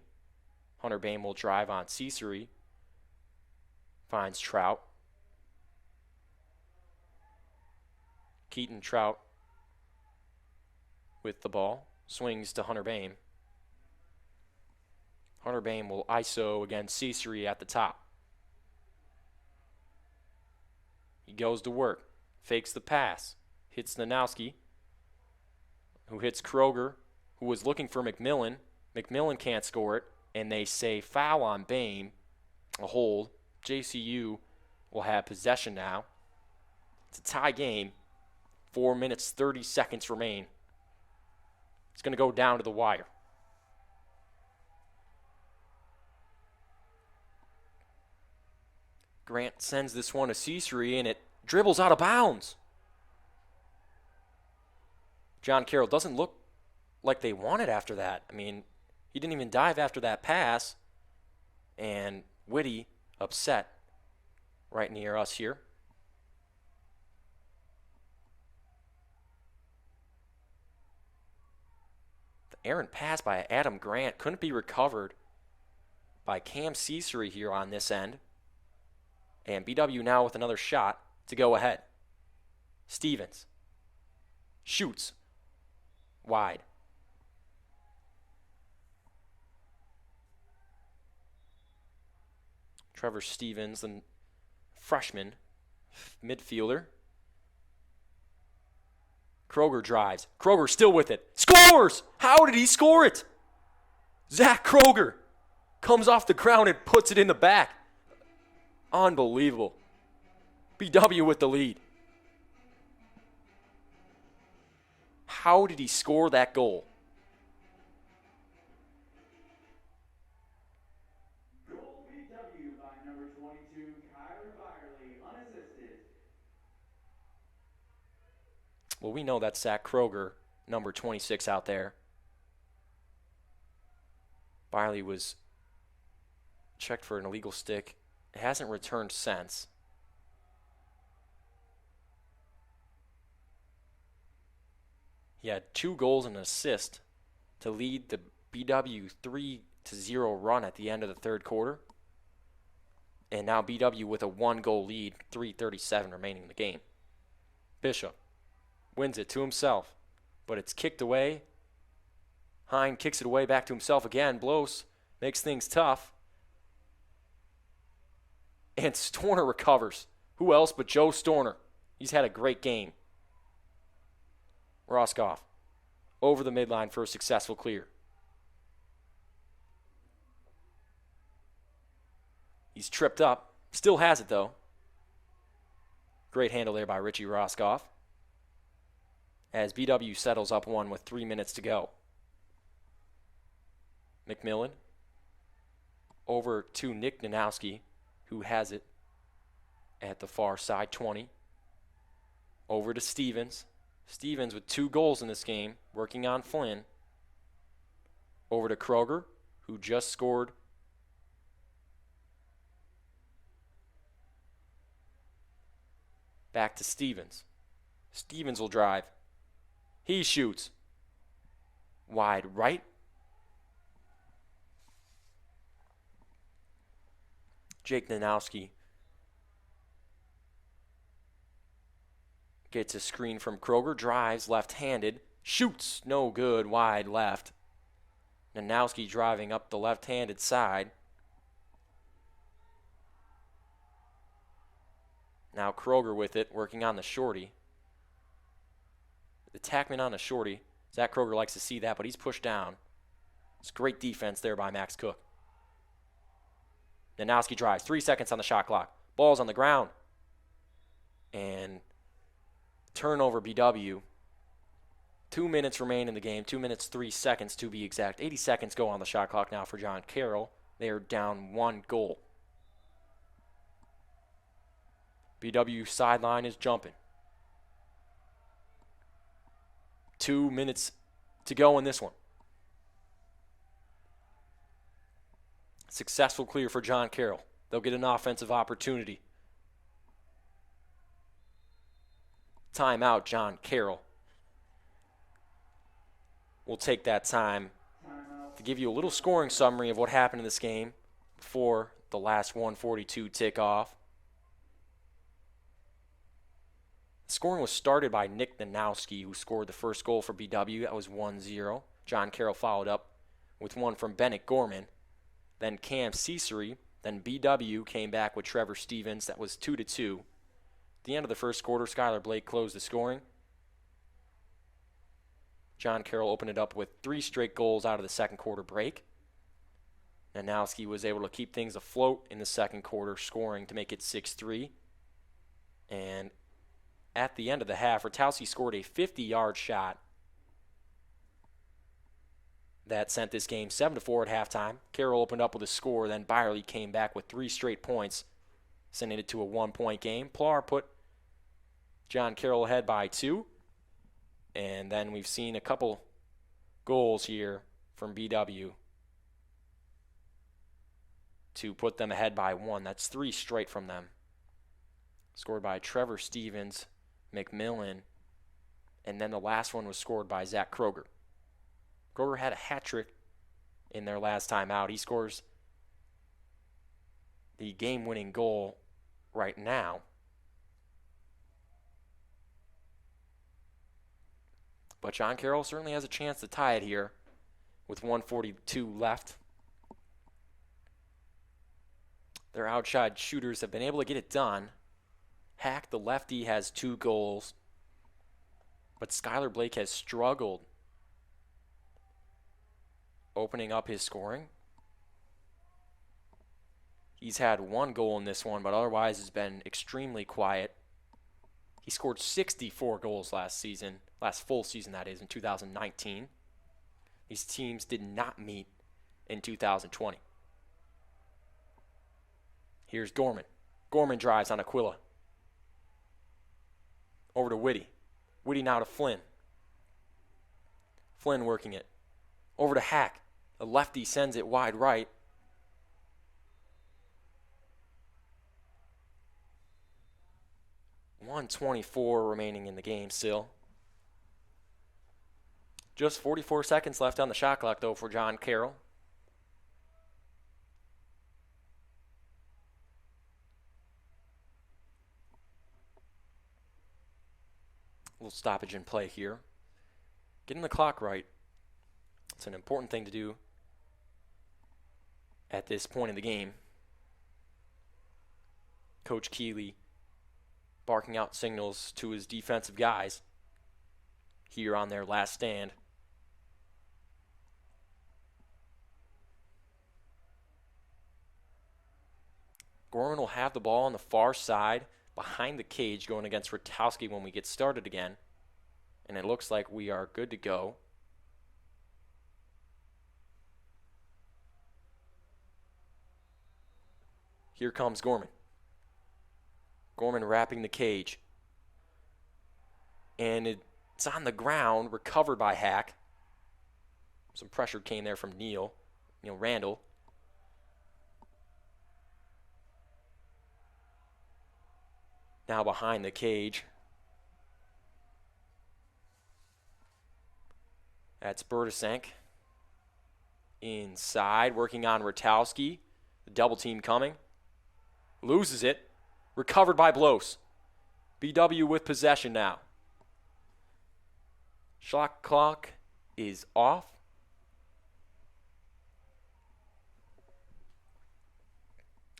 Hunter Bain will drive on Cesare. Finds Trout. Keaton Trout with the ball. Swings to Hunter Bain. Hunter Bain will ISO against Cesare at the top. He goes to work. Fakes the pass. Hits Nanowski, who hits Kroger, who was looking for McMillan. McMillan can't score it, and they say foul on Bain. A hold. JCU will have possession now. It's a tie game. 4 minutes, 30 seconds remain. It's going to go down to the wire. Grant sends this one to Cesare, and it dribbles out of bounds. John Carroll doesn't look like they want it after that. I mean, he didn't even dive after that pass. And Whitty upset right near us here. The errant pass by Adam Grant couldn't be recovered by Cam Cesare here on this end. And BW now with another shot to go ahead. Stevens shoots wide. Trevor Stevens, the freshman midfielder. Kroger drives. Kroger still with it. Scores! How did he score it? Zach Kroger comes off the ground and puts it in the back. Unbelievable. BW with the lead. How did he score that goal? Goal BW by number 22, Kyler Byerly, unassisted. Well, we know that's Zach Kroger, number 26 out there. Byerly was checked for an illegal stick. It hasn't returned since. He had 2 goals and an assist to lead the BW 3-0 run at the end of the third quarter. And now BW with a 1-goal lead, 3:37 remaining in the game. Bishop wins it to himself, but it's kicked away. Hine kicks it away back to himself again. Blos makes things tough. And Storner recovers. Who else but Joe Storner? He's had a great game. Roscoff over the midline for a successful clear. He's tripped up. Still has it, though. Great handle there by Richie Roscoff. As BW settles up 1 with 3 minutes to go. McMillan over to Nick Nanowski, who has it at the far side, 20. Over to Stevens. Stevens with 2 goals in this game, working on Flynn. Over to Kroger, who just scored. Back to Stevens. Stevens will drive. He shoots. Wide right. Jake Nanowski gets a screen from Kroger, drives left-handed, shoots, no good, wide left. Nanowski driving up the left-handed side. Now Kroger with it, working on the shorty. The tackman on the shorty. Zach Kroger likes to see that, but he's pushed down. It's great defense there by Max Cook. Nanowski drives. 3 seconds on the shot clock. Ball's on the ground. And turnover BW. 2 minutes remain in the game. 2 minutes, 3 seconds to be exact. 80 seconds go on the shot clock now for John Carroll. They are down 1 goal. BW sideline is jumping. 2 minutes to go in this one. Successful clear for John Carroll. They'll get an offensive opportunity. Timeout, John Carroll. We'll take that time to give you a little scoring summary of what happened in this game before the last 1:42 tick off. Scoring was started by Nick Nanowski, who scored the first goal for BW. That was 1-0. John Carroll followed up with one from Bennett Gorman. Then Cam Cesary. Then BW came back with Trevor Stevens. That was 2-2. At the end of the first quarter, Skyler Blake closed the scoring. John Carroll opened it up with 3 straight goals out of the second quarter break. Nanowski was able to keep things afloat in the second quarter, scoring to make it 6-3. And at the end of the half, Rotowski scored a 50-yard shot that sent this game 7-4 at halftime. Carroll opened up with a score, then Byerly came back with 3 straight points, sending it to a 1-point game. Plar put John Carroll ahead by 2, and then we've seen a couple goals here from BW to put them ahead by 1. That's 3 straight from them. Scored by Trevor Stevens, McMillan, and then the last one was scored by Zach Kroger. Kroger had a hat trick in their last time out. He scores the game-winning goal right now. But John Carroll certainly has a chance to tie it here with 1:42 left. Their outside shooters have been able to get it done. Hack, the lefty, has 2 goals. But Skyler Blake has struggled opening up his scoring. He's had 1 goal in this one, but otherwise has been extremely quiet. He scored 64 goals last season, last full season that is, in 2019. These teams did not meet in 2020. Here's Gorman. Gorman drives on Aquila. Over to Whitty. Whitty now to Flynn. Flynn working it. Over to Hack. The lefty sends it wide right. .124 remaining in the game still. Just 44 seconds left on the shot clock, though, for John Carroll. Little stoppage in play here. Getting the clock right. It's an important thing to do at this point in the game. Coach Keeley barking out signals to his defensive guys here on their last stand. Gorman will have the ball on the far side behind the cage going against Rotowski when we get started again. And it looks like we are good to go. Here comes Gorman. Gorman wrapping the cage. And it's on the ground, recovered by Hack. Some pressure came there from Neil Randall. Now behind the cage. That's Bertasenk. Inside, working on Ratowski. The double team coming. Loses it. Recovered by Blos. BW with possession now. Shot clock is off.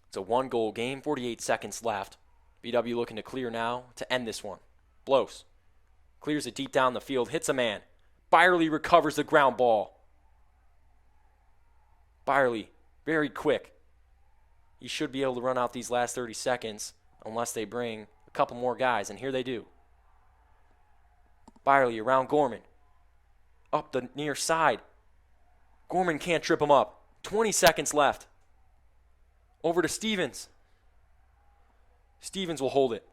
It's a 1-goal game, 48 seconds left. BW looking to clear now to end this one. Blos clears it deep down the field, hits a man. Byerly recovers the ground ball. Byerly, very quick. He should be able to run out these last 30 seconds unless they bring a couple more guys, and here they do. Byerly around Gorman. Up the near side. Gorman can't trip him up. 20 seconds left. Over to Stevens. Stevens will hold it.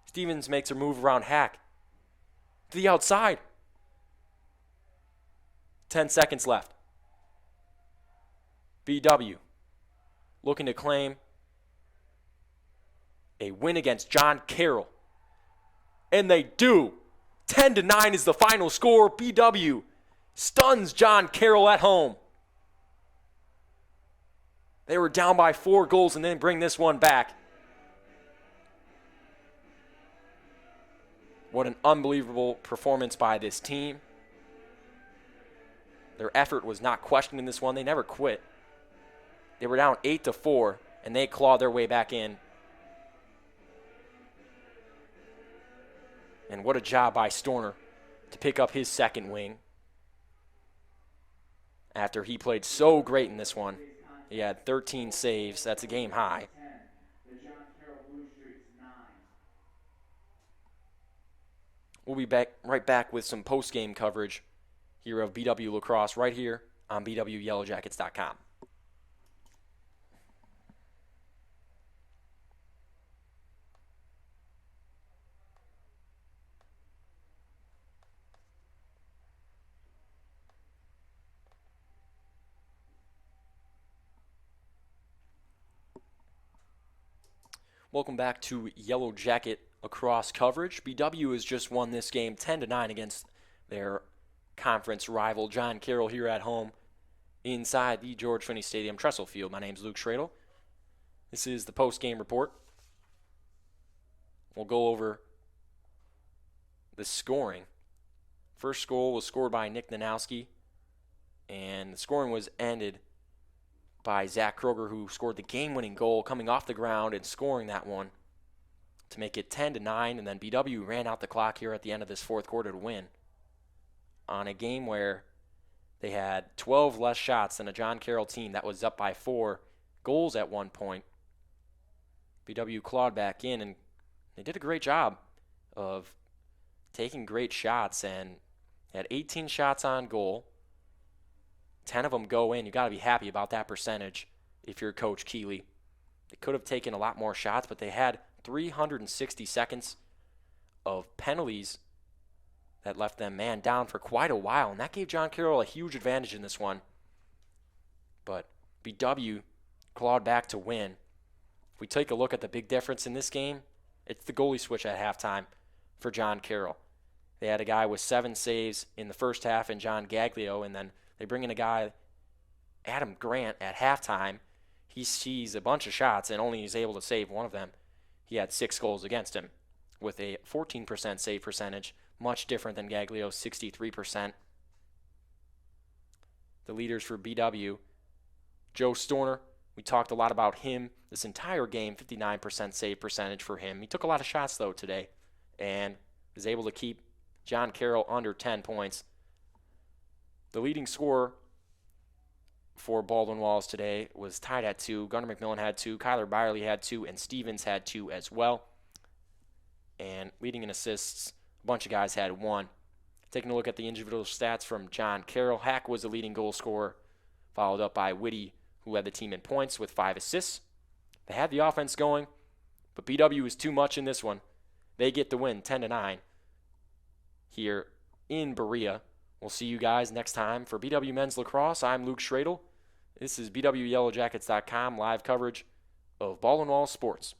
Stevens makes a move around Hack. To the outside. 10 seconds left. BW looking to claim a win against John Carroll. And they do. 10-9 is the final score. BW stuns John Carroll at home. They were down by 4 goals and then bring this one back. What an unbelievable performance by this team. Their effort was not questioned in this one. They never quit. They were down 8-4, and they clawed their way back in. And what a job by Storner to pick up his second wing after he played so great in this one. He had 13 saves. That's a game high. We'll be right back with some post-game coverage here of BW Lacrosse right here on BWYellowJackets.com. Welcome back to Yellow Jacket Lacrosse coverage. BW has just won this game 10-9 against their conference rival John Carroll here at home inside the George Finnie Stadium, Tressel Field. My name's Luke Schradel. This is the post-game report. We'll go over the scoring. First goal was scored by Nick Nanowski, and the scoring was ended by Zach Kroger, who scored the game-winning goal coming off the ground and scoring that one to make it 10-9, and then BW ran out the clock here at the end of this fourth quarter to win on a game where they had 12 less shots than a John Carroll team that was up by 4 goals at one point. BW clawed back in, and they did a great job of taking great shots, and had 18 shots on goal. 10 of them go in. You got to be happy about that percentage if you're Coach Keeley. They could have taken a lot more shots, but they had 360 seconds of penalties that left them man down for quite a while, and that gave John Carroll a huge advantage in this one. But BW clawed back to win. If we take a look at the big difference in this game, it's the goalie switch at halftime for John Carroll. They had a guy with 7 saves in the first half in John Gaglio, and then they bring in a guy, Adam Grant, at halftime. He sees a bunch of shots and only is able to save one of them. He had 6 goals against him with a 14% save percentage, much different than Gaglio's 63%. The leaders for BW, Joe Storner, we talked a lot about him this entire game, 59% save percentage for him. He took a lot of shots, though, today, and was able to keep John Carroll under 10 points. The leading scorer for Baldwin Wallace today was tied at 2. Gunnar McMillan had 2, Kyler Byerly had 2, and Stevens had 2 as well. And leading in assists, a bunch of guys had 1. Taking a look at the individual stats from John Carroll, Hack was the leading goal scorer, followed up by Whitty, who led the team in points with 5 assists. They had the offense going, but BW was too much in this one. They get the win 10-9 here in Berea. We'll see you guys next time for BW Men's Lacrosse. I'm Luke Schradel. This is BWYellowJackets.com live coverage of Baldwin Wallace Sports.